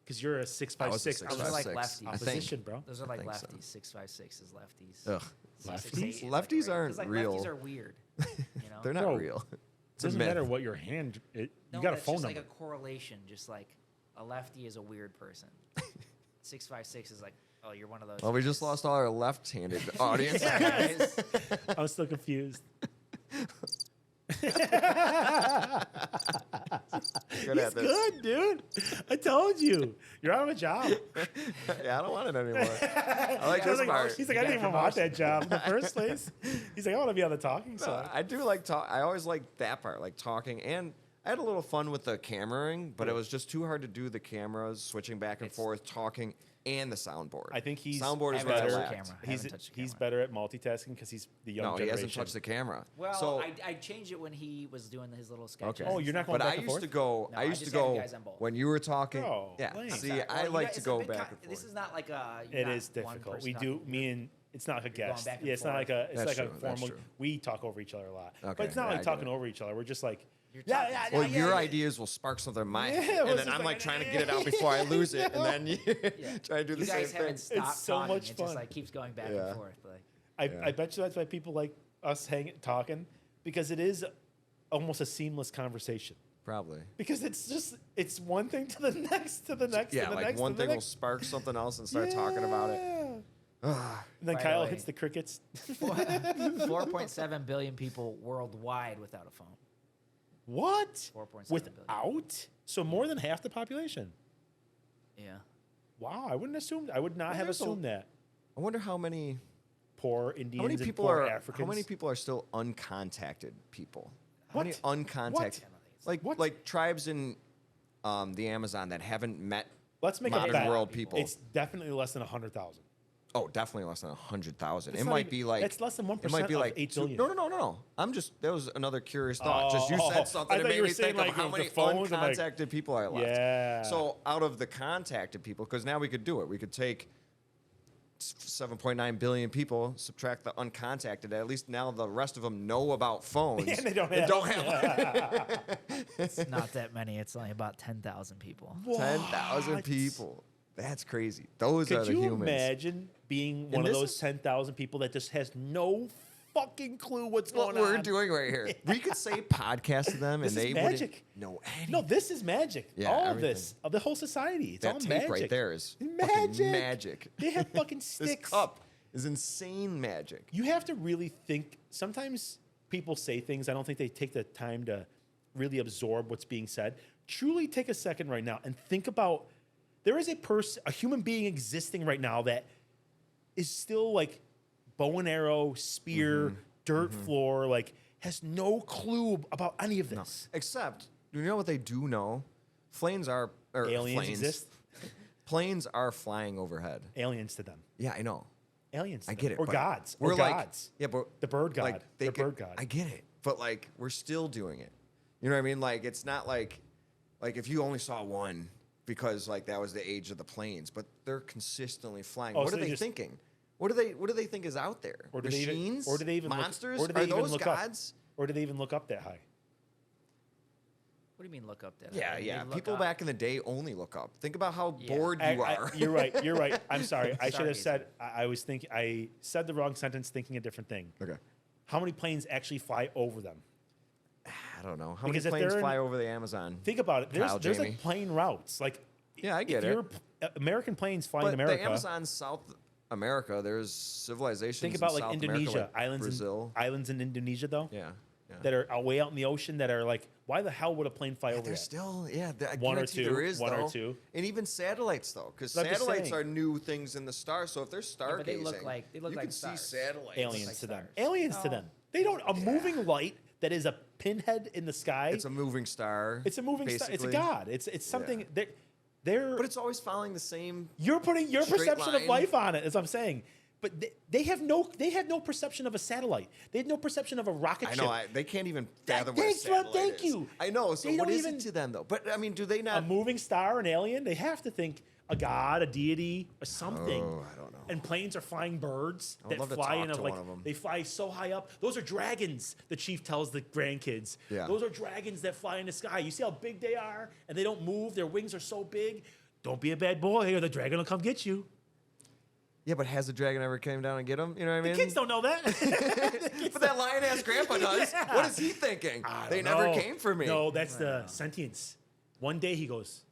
S1: Because you're a 656.
S3: Those are like
S2: 656,
S3: lefties.
S2: I think.
S1: Opposition, bro.
S3: Those are like
S2: think so.
S3: lefties. 656 is lefties.
S2: Ugh.
S3: 668 is
S2: Lefties
S3: right.
S2: aren't
S3: 'Cause, like,
S2: real.
S3: Lefties are weird. You know?
S2: They're not
S1: Bro,
S2: real.
S1: It
S2: It's a
S1: doesn't
S2: myth.
S1: matter what your hand.
S3: No,
S1: you got a
S3: that's
S1: phone
S3: just
S1: number.
S3: like a correlation. Just like a lefty is a weird person. 656 is like, oh, you're one of those.
S2: Well, we just
S3: guys.
S2: lost all our left-handed audience.
S3: Guys.
S1: I'm still confused.
S2: Good at
S1: It's
S2: this.
S1: good, dude. I told you. You're out of a job.
S2: Yeah, I don't want it anymore. I like
S1: I was
S2: this part.
S1: He's like, I didn't even want that job in the first place. He's like, I want to be on the talking
S2: No,
S1: side.
S2: I do like talk. I always like that part, like talking. And I had a little fun with the cameraing, but it was just too hard to do the cameras, switching back and forth, talking, and the soundboard.
S1: I think he's
S2: soundboard is
S3: Haven't
S2: what I
S3: touched the
S2: lacked.
S3: camera.
S1: He's
S3: Haven't touched the
S1: he's
S3: camera.
S1: better at multitasking because he's the young
S2: No, he
S1: generation.
S2: hasn't touched the camera.
S3: Well,
S2: so,
S3: I changed it when he was doing his little sketches.
S2: okay.
S1: Oh, you're not going
S2: but
S1: back
S2: I
S1: and
S2: used
S1: forth?
S2: to go.
S3: No,
S2: I
S3: I
S2: used to
S3: just have you
S2: go
S3: guys on both.
S2: when you were talking.
S1: Oh,
S2: yeah.
S1: lame.
S2: See,
S3: Sorry.
S2: I
S3: Well, you
S2: like
S3: guys-
S2: to
S3: it's a
S2: go
S3: big
S2: back and forth.
S3: This is not like a.
S1: It is difficult. We do. Me and it's not like a
S3: You're going
S1: guest.
S3: back and
S1: Yeah, it's not
S3: forth.
S1: like a. It's
S2: That's
S1: like
S2: true,
S1: a
S2: that's
S1: formal.
S2: true.
S1: We talk over each other a lot,
S2: Okay,
S1: but it's not
S2: yeah,
S1: like
S2: I get
S1: talking
S2: it.
S1: over each other. We're just like.
S3: You're
S1: Yeah,
S3: talking-
S1: yeah,
S2: Well,
S1: yeah,
S2: your
S1: yeah.
S2: ideas will spark something in my
S1: Yeah,
S2: head,
S1: it
S2: and
S1: was
S2: then
S1: just
S2: I'm
S1: like,
S2: like trying to get it out before I lose it, and then you
S3: Yeah.
S2: try to do the
S3: You
S2: same
S3: guys
S2: thing.
S3: haven't stopped
S1: so
S3: talking.
S1: much
S3: It
S1: fun.
S3: just like keeps going back
S2: Yeah.
S3: and forth. Like
S1: I bet you that's why people like us talking because it is almost a seamless conversation.
S2: Probably.
S1: Because it's one thing to the next to the next.
S2: Yeah,
S1: to the
S2: like
S1: next,
S2: one
S1: to the
S2: thing will
S1: next.
S2: spark something else and start talking about it.
S1: Yeah. And then
S3: By the
S1: Kyle
S3: way-
S1: hits the crickets.
S3: 4.7 billion people worldwide without a phone.
S1: What?
S3: 4.7 billion.
S1: Without? So more than half the population.
S3: Yeah.
S1: Wow, I wouldn't assume. I would not
S2: Well,
S1: have
S2: there's a-
S1: assumed that.
S2: I wonder how many
S1: Poor Indians
S2: how many
S1: and
S2: people
S1: poor
S2: are
S1: Africans.
S2: how many people are still uncontacted people? How
S1: What?
S2: many uncontacted
S1: What? What?
S2: like tribes in the Amazon that haven't met
S1: Let's make a
S2: modern
S1: bet.
S2: world people?
S1: It's definitely less than 100,000.
S2: Oh, definitely less than 100,000.
S1: It's
S2: It
S1: not
S2: might
S1: even-
S2: be like
S1: that's less than
S2: It
S1: 1%
S2: might be
S1: of
S2: like
S1: 8
S2: two-
S1: billion.
S2: No. I'm just that was another curious thought. Just you
S1: Oh,
S2: said something
S1: I
S2: that
S1: thought
S2: made
S1: you were
S2: me
S1: saying,
S2: think
S1: like,
S2: of how
S1: with
S2: many
S1: the phones and, like-
S2: uncontacted people I left.
S1: Yeah.
S2: So out of the contacted people, because now we could do it. We could take 7.9 billion people, subtract the uncontacted. At least now the rest of them know about phones.
S1: And they don't
S2: and
S1: have.
S2: don't have
S3: It's not that many. It's only about 10,000 people.
S2: 10,000
S1: What?
S2: people. That's crazy. Those are
S1: Could
S2: the
S1: you
S2: humans.
S1: imagine being one of
S2: this
S1: those
S2: is-
S1: 10,000 people that just has no fucking clue what's
S2: What
S1: going
S2: we're
S1: on?
S2: doing right here. We could say podcast to them,
S1: This
S2: and
S1: is
S2: they
S1: magic.
S2: wouldn't know anything.
S1: No, this is magic.
S2: Yeah,
S1: all of
S2: everything.
S1: this, of the whole society. It's
S2: that
S1: all
S2: tape
S1: magic.
S2: right there is
S1: Magic.
S2: fucking magic.
S1: They have fucking
S2: This
S1: sticks.
S2: cup is insane magic.
S1: You have to really think. Sometimes people say things. I don't think they take the time to really absorb what's being said. Truly take a second right now and think about there is a human being existing right now that is still like bow and arrow, spear,
S2: Mm-hmm.
S1: dirt floor, like has no clue about any of this.
S2: Except, you know what they do know? Planes are or
S1: Aliens
S2: planes.
S1: exist.
S2: Planes are flying overhead.
S1: Aliens to them.
S2: Yeah, I know.
S1: Aliens. To
S2: I
S1: them.
S2: get it.
S1: Or
S2: but
S1: gods.
S2: We're
S1: Or
S2: like,
S1: gods.
S2: yeah, but
S1: The bird god.
S2: Like, they
S1: The
S2: could-
S1: bird god.
S2: I get it, but like we're still doing it. You know what I mean? Like it's not like if you only saw one because like that was the age of the planes, but they're consistently flying.
S1: Oh,
S2: What
S1: so
S2: are
S1: they
S2: they
S1: just-
S2: thinking? What do they think is out there?
S1: Or do they even-
S2: Machines?
S1: or do they even look-
S2: monsters?
S1: or do they
S2: are
S1: even
S2: those
S1: look up?
S2: gods?
S1: Or do they even look up that high?
S3: What do you mean look up that?
S2: Yeah,
S3: They
S2: yeah.
S3: look
S2: People
S3: up.
S2: back in the day only look up. Think about how
S3: Yeah.
S2: bored you are.
S1: You're right. You're right. I'm sorry. I should have
S3: Stargazing.
S1: said. I was thinking. I said the wrong sentence, thinking a different thing.
S2: Okay.
S1: How many planes actually fly over them?
S2: I don't know. How
S1: Because
S2: many
S1: if
S2: planes
S1: they're in-
S2: fly over the Amazon?
S1: Think about it. There's
S2: Kyle,
S1: there's
S2: Jamie.
S1: like plane routes. Like
S2: Yeah, I get
S1: if
S2: it.
S1: you're American planes fly in
S2: But
S1: America.
S2: the Amazon, South America, there's civilizations.
S1: Think about
S2: in
S1: like
S2: South
S1: Indonesia,
S2: America, like
S1: islands
S2: Brazil.
S1: islands in Indonesia though.
S2: Yeah,
S1: that are way out in the ocean that are like, why the hell would a plane fly over
S2: There's
S1: that?
S2: still, I
S1: One or
S2: guarantee
S1: two,
S2: there is,
S1: one or
S2: though.
S1: two.
S2: And even satellites, though, because
S1: But I'm just
S2: satellites
S1: saying.
S2: are new things in the stars. So if they're stargazing,
S3: but they look like
S2: you
S3: like
S2: can
S3: stars.
S2: see satellites.
S1: Aliens
S3: like
S1: to them.
S3: stars.
S1: Aliens to
S3: No.
S1: them. They don't. A moving light that is a pinhead in the sky.
S2: It's a moving star.
S1: It's a moving star. It's a
S2: basically.
S1: god. It's something
S2: Yeah.
S1: that they're.
S2: But it's always following the same.
S1: You're putting your
S2: straight
S1: perception of
S2: line.
S1: life on it, as I'm saying. But they had no perception of a satellite. They had no perception of a rocket
S2: I
S1: ship.
S2: know. They can't even
S1: That-
S2: fathom what a
S1: thanks, Rob,
S2: satellite
S1: thank
S2: is.
S1: you.
S2: I know. So
S1: They
S2: what
S1: don't
S2: is
S1: even-
S2: it to them, though? But, I mean, do they
S1: A
S2: not...
S1: moving star, an alien, they have to think a god, a deity, or something.
S2: Oh, I don't know.
S1: And planes are flying birds
S2: I would
S1: that
S2: love to
S1: fly
S2: talk
S1: in a,
S2: to
S1: like
S2: one of 'em.
S1: they fly so high up. Those are dragons. The chief tells the grandkids.
S2: Yeah.
S1: Those are dragons that fly in the sky. You see how big they are, and they don't move. Their wings are so big. Don't be a bad boy, or the dragon will come get you.
S2: Yeah, but has the dragon ever came down and get him? You know what I mean?
S1: The kids don't know that.
S2: But that lion-ass grandpa does.
S1: Yeah.
S2: What is he thinking?
S1: I
S2: They
S1: don't
S2: never
S1: know.
S2: came for me.
S1: No, that's the sentience. One day he goes,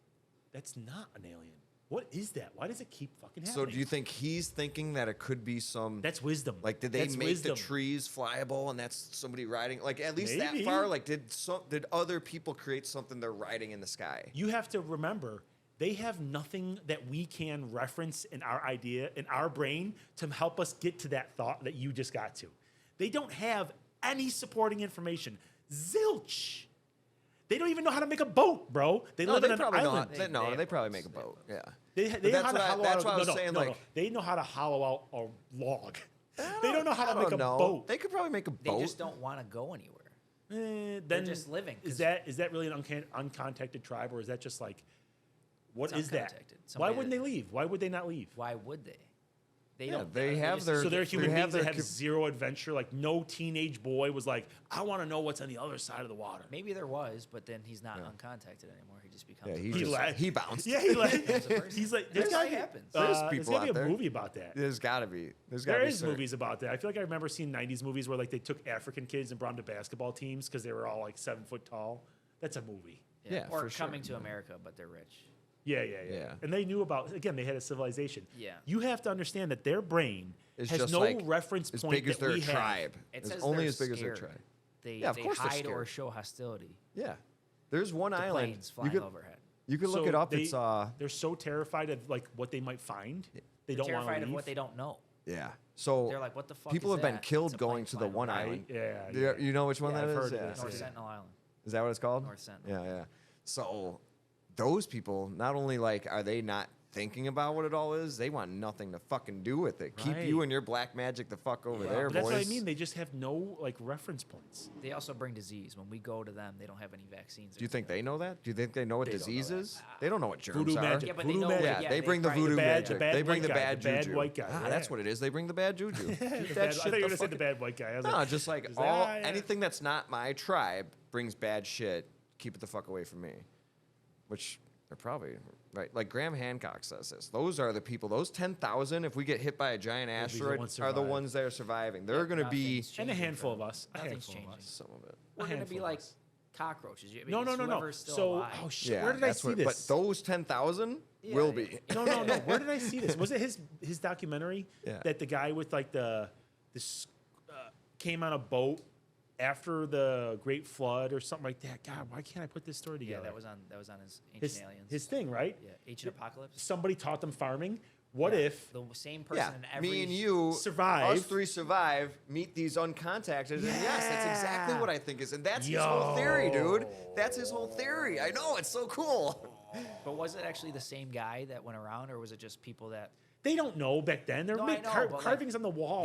S1: "That's not an alien. What is that? Why does it keep fucking happening?"
S2: So do you think he's thinking that it could be some...
S1: That's wisdom.
S2: Like, did they
S1: That's
S2: make
S1: wisdom.
S2: the trees flyable, and that's somebody riding? Like, at least
S1: Maybe.
S2: that far? Like, did other people create something they're riding in the sky?
S1: You have to remember, they have nothing that we can reference in our idea, in our brain, to help us get to that thought that you just got to. They don't have any supporting information. Zilch. They don't even know how to make a boat, bro. They
S2: No,
S1: live
S2: they
S1: in an
S2: probably
S1: island.
S2: not. They probably make a boat. Yeah.
S1: They
S2: But
S1: know
S2: that's
S1: how to
S2: what I-
S1: hollow
S2: that's
S1: out.
S2: what I was
S1: no,
S2: saying,
S1: no,
S2: like-
S1: no. They know how to hollow out a log. They don't know how to
S2: I
S1: make a
S2: don't know.
S1: boat.
S2: They could probably make a
S3: They
S2: boat.
S3: just don't want to go anywhere.
S1: Then
S3: just living,
S1: Is
S3: 'cause-
S1: that really an uncontacted tribe, or is that just like, what
S3: It's
S1: is that?
S3: uncontacted.
S1: Why
S3: Somebody
S1: wouldn't
S3: that-
S1: they leave? Why would they not leave?
S3: Why would they? They
S2: Yeah,
S3: don't.
S2: they have
S3: just-
S2: their-
S1: So they're
S2: they
S1: human
S2: have
S1: beings that
S2: their
S1: have
S2: com-
S1: zero adventure. Like no teenage boy was like, I want to know what's on the other side of the water.
S3: Maybe there was, but then he's not uncontacted anymore. He just becomes.
S2: Yeah,
S3: a
S2: he
S3: person.
S2: just
S1: left.
S2: he bounced.
S1: Yeah, he like,
S3: As a person.
S1: he's like,
S3: That's
S1: gotta
S3: how it
S1: be-
S3: happens.
S2: There's
S1: there's
S2: people
S1: gotta
S2: out
S1: be a
S2: there.
S1: movie about that.
S2: There's gotta be. There's
S1: There
S2: gotta be
S1: is
S2: certain-
S1: movies about that. I feel like I remember seeing '90s movies where like they took African kids and brought them to basketball teams because they were all like 7 foot tall. That's a movie.
S2: Yeah,
S3: or
S2: for sure.
S3: coming to America, but they're rich.
S1: Yeah. And they knew about, again, they had a civilization.
S3: Yeah.
S1: You have to understand that their brain
S2: It's
S1: has
S2: just
S1: no
S2: like
S1: reference
S2: as
S1: point
S2: big as
S1: that
S2: their
S1: we have.
S2: tribe.
S3: It
S2: It's
S3: says
S2: only
S3: they're
S2: as big as their
S3: scared.
S2: tribe.
S3: They,
S2: Yeah, of
S3: they
S2: course they're
S3: hide or
S2: scared.
S3: show hostility.
S2: Yeah. There's one
S3: The
S2: island.
S3: planes flying
S2: could,
S3: overhead.
S2: You could look
S1: So
S2: it up.
S1: they-
S2: It's
S1: They're so terrified of like what they might find. They
S3: They're
S1: don't want to
S3: terrified
S1: leave.
S3: of what they don't know.
S2: yeah. So
S3: They're like, what the fuck?
S2: people
S3: is
S2: have been
S3: that?
S2: killed
S3: It's a plane
S2: going to the
S3: flying
S2: one
S3: overhead.
S2: island.
S1: Yeah.
S2: You know which one
S3: Yeah,
S2: that
S1: I've
S2: is?
S1: heard of
S2: Yeah.
S1: this.
S3: North
S1: Yeah.
S3: Sentinel Island.
S2: Is that what it's called?
S3: North Sentinel.
S2: Yeah. So those people, not only like are they not thinking about what it all is, they want nothing to fucking do with it. Keep you
S1: Right.
S2: and your black magic the fuck over
S3: Yeah.
S2: there,
S1: But that's
S2: boys.
S1: what I mean. They just have no like reference points.
S3: They also bring disease. When we go to them, they don't have any vaccines.
S2: Do you think they know that? Do you think they know what
S1: They don't know
S2: disease
S1: that.
S2: is? They don't know what germs
S1: Voodoo
S2: are.
S1: magic.
S3: Yeah, but
S1: Voodoo
S3: they know.
S1: magic.
S2: Yeah,
S3: Yeah,
S2: they bring the
S3: probably-
S2: voodoo
S1: bad-
S2: magic.
S1: the bad
S2: They bring
S1: white
S2: the
S1: guy,
S2: bad
S1: the bad
S2: juju.
S1: white guy,
S2: Ah,
S1: yeah.
S2: that's what it is. They bring the bad juju. Keep
S1: The
S2: that
S1: bad- I
S2: shit
S1: thought you were
S2: the
S1: gonna say the
S2: fuck-
S1: bad white guy. I was
S2: No,
S1: like,
S2: just like
S1: is that-
S2: all
S1: yeah.
S2: anything that's not my tribe brings bad shit. Keep it the fuck away from me. Which they're probably right. Like Graham Hancock says this. Those are the people. Those 10,000. If we get hit by a giant
S1: Will be the
S2: asteroid,
S1: ones
S2: are the
S1: survive.
S2: ones that are surviving. They're going to be
S3: Nothing's
S1: And a
S3: changing
S1: handful
S3: from-
S1: of us. A
S3: Nothing's
S1: handful of
S3: changing.
S1: us.
S2: some of it.
S3: We're gonna
S1: handful
S3: be
S1: of
S3: like
S1: us.
S3: cockroaches. I mean,
S1: No.
S3: whoever's still
S1: So,
S3: alive.
S1: oh shit,
S2: Yeah,
S1: where did I
S2: that's
S1: see
S2: what-
S1: this?
S2: But those 10,000
S3: Yeah,
S2: will
S3: yeah.
S2: be.
S1: No. Where did I see this? Was it his documentary
S2: Yeah.
S1: that the guy with like this came on a boat after the Great Flood or something like that? God, why can't I put this story
S3: Yeah,
S1: together?
S3: that was on his Ancient
S1: his
S3: Aliens.
S1: his thing, right?
S3: Yeah, Ancient Apocalypse.
S1: Somebody taught them farming. What
S3: Yeah,
S1: if
S3: the same person
S2: Yeah,
S3: in every
S2: me and you
S1: survive?
S2: Us three survive. Meet these uncontacted. And yes, that's exactly
S1: Yeah.
S2: what I think is, and that's his whole theory, dude. That's his whole theory. I know it's so cool.
S3: But was it actually the same guy that went around, or was it just people that
S1: They don't know back then. They're
S3: No, I
S1: making
S3: know, but, like,
S1: carvings on the wall.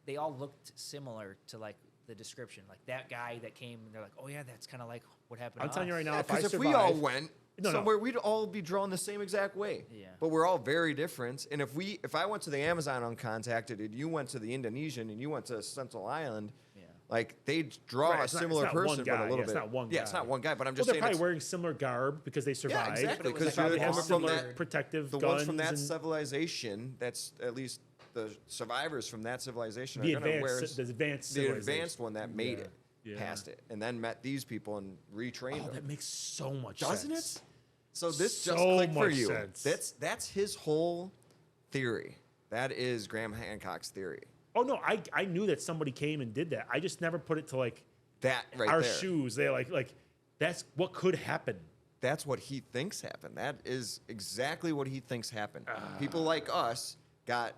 S3: they all looked similar to like the description, like that guy that came, and they're like, oh yeah, that's kind of like what happened.
S1: I'm
S3: to
S1: telling you
S3: us.
S1: right now,
S2: Yeah,
S1: if I
S2: because if
S1: survive,
S2: we all went
S1: No.
S2: somewhere, we'd all be drawn the same exact way.
S3: Yeah.
S2: But we're all very different. And if I went to the Amazon uncontacted, and you went to the Indonesian, and you went to Central Island,
S3: Yeah.
S2: like they draw
S1: Right,
S2: a
S1: it's not-
S2: similar
S1: it's not one
S2: person,
S1: guy.
S2: but a little
S1: Yeah, it's
S2: bit.
S1: not one
S2: Yeah, it's
S1: guy.
S2: not one guy. But I'm
S1: well,
S2: just
S1: they're
S2: saying,
S1: probably
S2: it's,
S1: wearing similar garb because they survived.
S2: exactly,
S3: But it was
S2: because
S3: like
S1: They
S2: you're
S1: have
S2: coming from
S1: similar
S2: that.
S1: protective
S2: The
S1: guns
S2: ones from that
S1: and
S2: civilization, that's at least the survivors from that civilization
S1: the
S2: are going to wear
S1: advanced
S2: the
S1: civilization.
S2: advanced one that made
S1: Yeah.
S2: it
S1: Yeah.
S2: past it, and then met these people and retrained
S1: Oh,
S2: them.
S1: that makes so much
S2: Doesn't
S1: sense.
S2: it? So this just
S1: So
S2: clicked for
S1: much
S2: you.
S1: sense.
S2: That's his whole theory. That is Graham Hancock's theory.
S1: Oh no, I knew that somebody came and did that. I just never put it to like
S2: That right
S1: our
S2: there.
S1: shoes. They like that's what could happen.
S2: That's what he thinks happened. That is exactly what he thinks happened. People like us got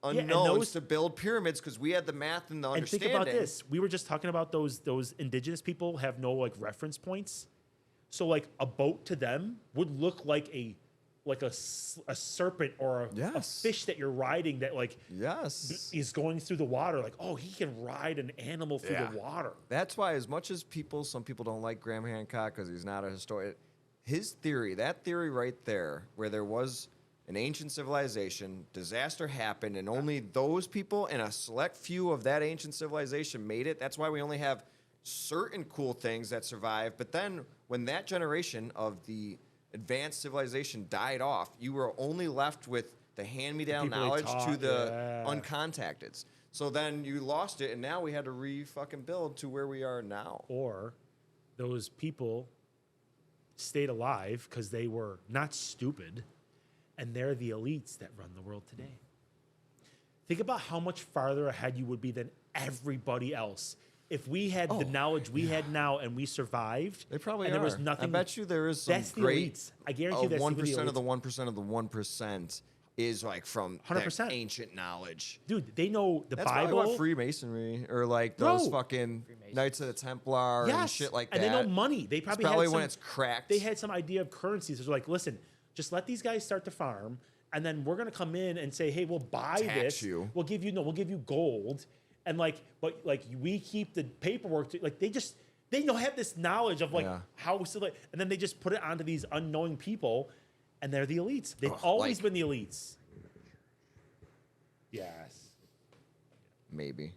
S1: and
S2: unknowns to build pyramids because we had the math and the
S1: And
S2: understanding.
S1: think about this. We were just talking about those indigenous people have no like reference points. So like a boat to them would look like a serpent or a
S2: Yes.
S1: fish that you're riding that like
S2: Yes.
S1: is going through the water. Like, oh, he can ride an animal through
S2: Yeah.
S1: the water.
S2: That's why, as much as some people don't like Graham Hancock because he's not a historian, his theory, that theory right there, where there was an ancient civilization, disaster happened, and only those people and a select few of that ancient civilization made it. That's why we only have certain cool things that survive. But then when that generation of the advanced civilization died off, you were only left with the hand-me-down
S1: people they
S2: knowledge to
S1: taught,
S2: the
S1: yeah.
S2: uncontacteds. So then you lost it, and now we had to fucking build to where we are now.
S1: Or those people stayed alive because they were not stupid, and they're the elites that run the world today. Think about how much farther ahead you would be than everybody else. If we had the knowledge we had now and we survived,
S2: They probably
S1: and
S2: are.
S1: there was nothing.
S2: I bet you there is some
S1: That's the
S2: great.
S1: elites. I guarantee you that's the
S2: 1% of the
S1: elites.
S2: 1% of the 1% is like from
S1: 100%.
S2: that ancient knowledge.
S1: Dude, they know the
S2: That's
S1: Bible.
S2: probably what Freemasonry or like those
S1: Bro.
S2: fucking
S3: Freemasons.
S2: Knights of the Templar and
S1: Yes,
S2: shit like
S1: and
S2: that.
S1: they know money. They probably
S2: probably
S1: had
S2: when
S1: some,
S2: it's cracked.
S1: They had some idea of currencies. So they're like, listen, just let these guys start to farm, and then we're gonna come in and say, hey, we'll buy
S2: Tax
S1: this.
S2: you.
S1: We'll give you gold, and but we keep the paperwork. They have this knowledge of like
S2: Yeah.
S1: how so like, and then they just put it onto these unknowing people, and they're the elites. They've
S2: Ugh,
S1: always
S2: like-
S1: been the elites. Yes.
S2: Maybe.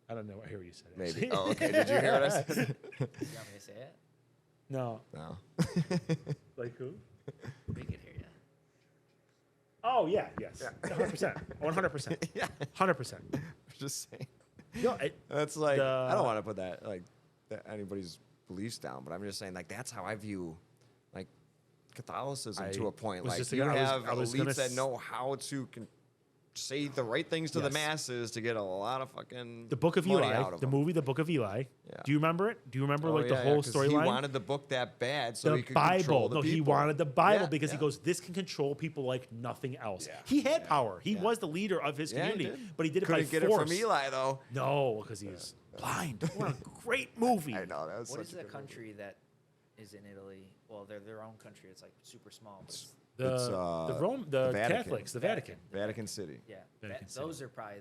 S1: I don't know. I hear what you said.
S2: Maybe.
S1: actually.
S2: Oh, okay. Did you hear what I said?
S3: You want me to say it?
S1: No.
S2: No.
S1: Like who?
S3: We could hear you.
S1: Oh yeah. Yes. 100%. 100%.
S2: Yeah.
S1: 100%.
S2: Just saying.
S1: No,
S2: That's like I
S1: The-
S2: don't want to put that anybody's beliefs down, but I'm just saying like that's how I view like Catholicism to
S1: I
S2: a point.
S1: was
S2: Like
S1: just
S2: you
S1: gonna- I was-
S2: have
S1: I was gonna
S2: elites that
S1: s-
S2: know how to say the right things to the
S1: Yes.
S2: masses to get a lot of fucking
S1: the Book of
S2: money
S1: Eli,
S2: out of
S1: the
S2: them.
S1: movie, The Book of Eli.
S2: Yeah.
S1: Do you remember it? Do you remember
S2: Oh,
S1: like the
S2: yeah,
S1: whole
S2: 'cause
S1: storyline?
S2: He wanted the book that bad so
S1: The
S2: he could control
S1: Bible.
S2: the
S1: No, he
S2: people.
S1: wanted the Bible
S2: Yeah,
S1: because he
S2: yeah.
S1: goes, this can control people like nothing else.
S2: Yeah.
S1: He had power. He
S2: Yeah.
S1: was the leader of his
S2: Yeah, he
S1: community,
S2: did.
S1: but he did it
S2: Couldn't
S1: by
S2: get
S1: force.
S2: it from Eli though.
S1: No, because he was blind. What a great movie.
S2: I know that was
S3: What
S2: such
S3: is
S2: a
S3: the
S2: good
S3: country that is in Italy? Well, they're their own country. It's like super small. But it's,
S2: It's,
S1: the
S2: Vatican.
S1: Catholics, the Vatican.
S2: Vatican City.
S3: yeah,
S1: Vatican City.
S3: those are probably.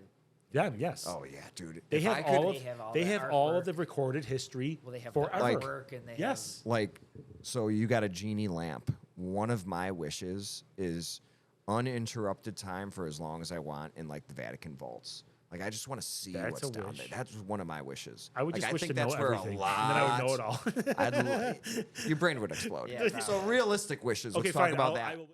S1: Yeah, yes.
S2: Oh yeah, dude.
S1: They
S2: If
S1: have
S2: I could-
S1: all of
S3: They have all
S1: they
S3: the
S1: have all of
S3: artwork.
S1: the recorded history
S3: Well, they have
S1: forever.
S3: the
S2: Like-
S3: artwork and they
S1: Yes.
S2: Like, so you got a genie lamp. One of my wishes is uninterrupted time for as long as I want in like the Vatican vaults. Like, I just want to see
S1: That's
S2: what's
S1: a
S2: down
S1: wish.
S2: there. That's one of my wishes.
S1: I would
S2: Like,
S1: just wish
S2: think
S1: to know
S2: that's where
S1: everything,
S2: a lot.
S1: and then I would know it all.
S2: Your brain would explode.
S3: Yeah,
S2: so
S3: probably.
S2: realistic wishes.
S1: Okay,
S2: Let's talk
S1: fine.
S2: about
S1: I
S2: that.
S1: will-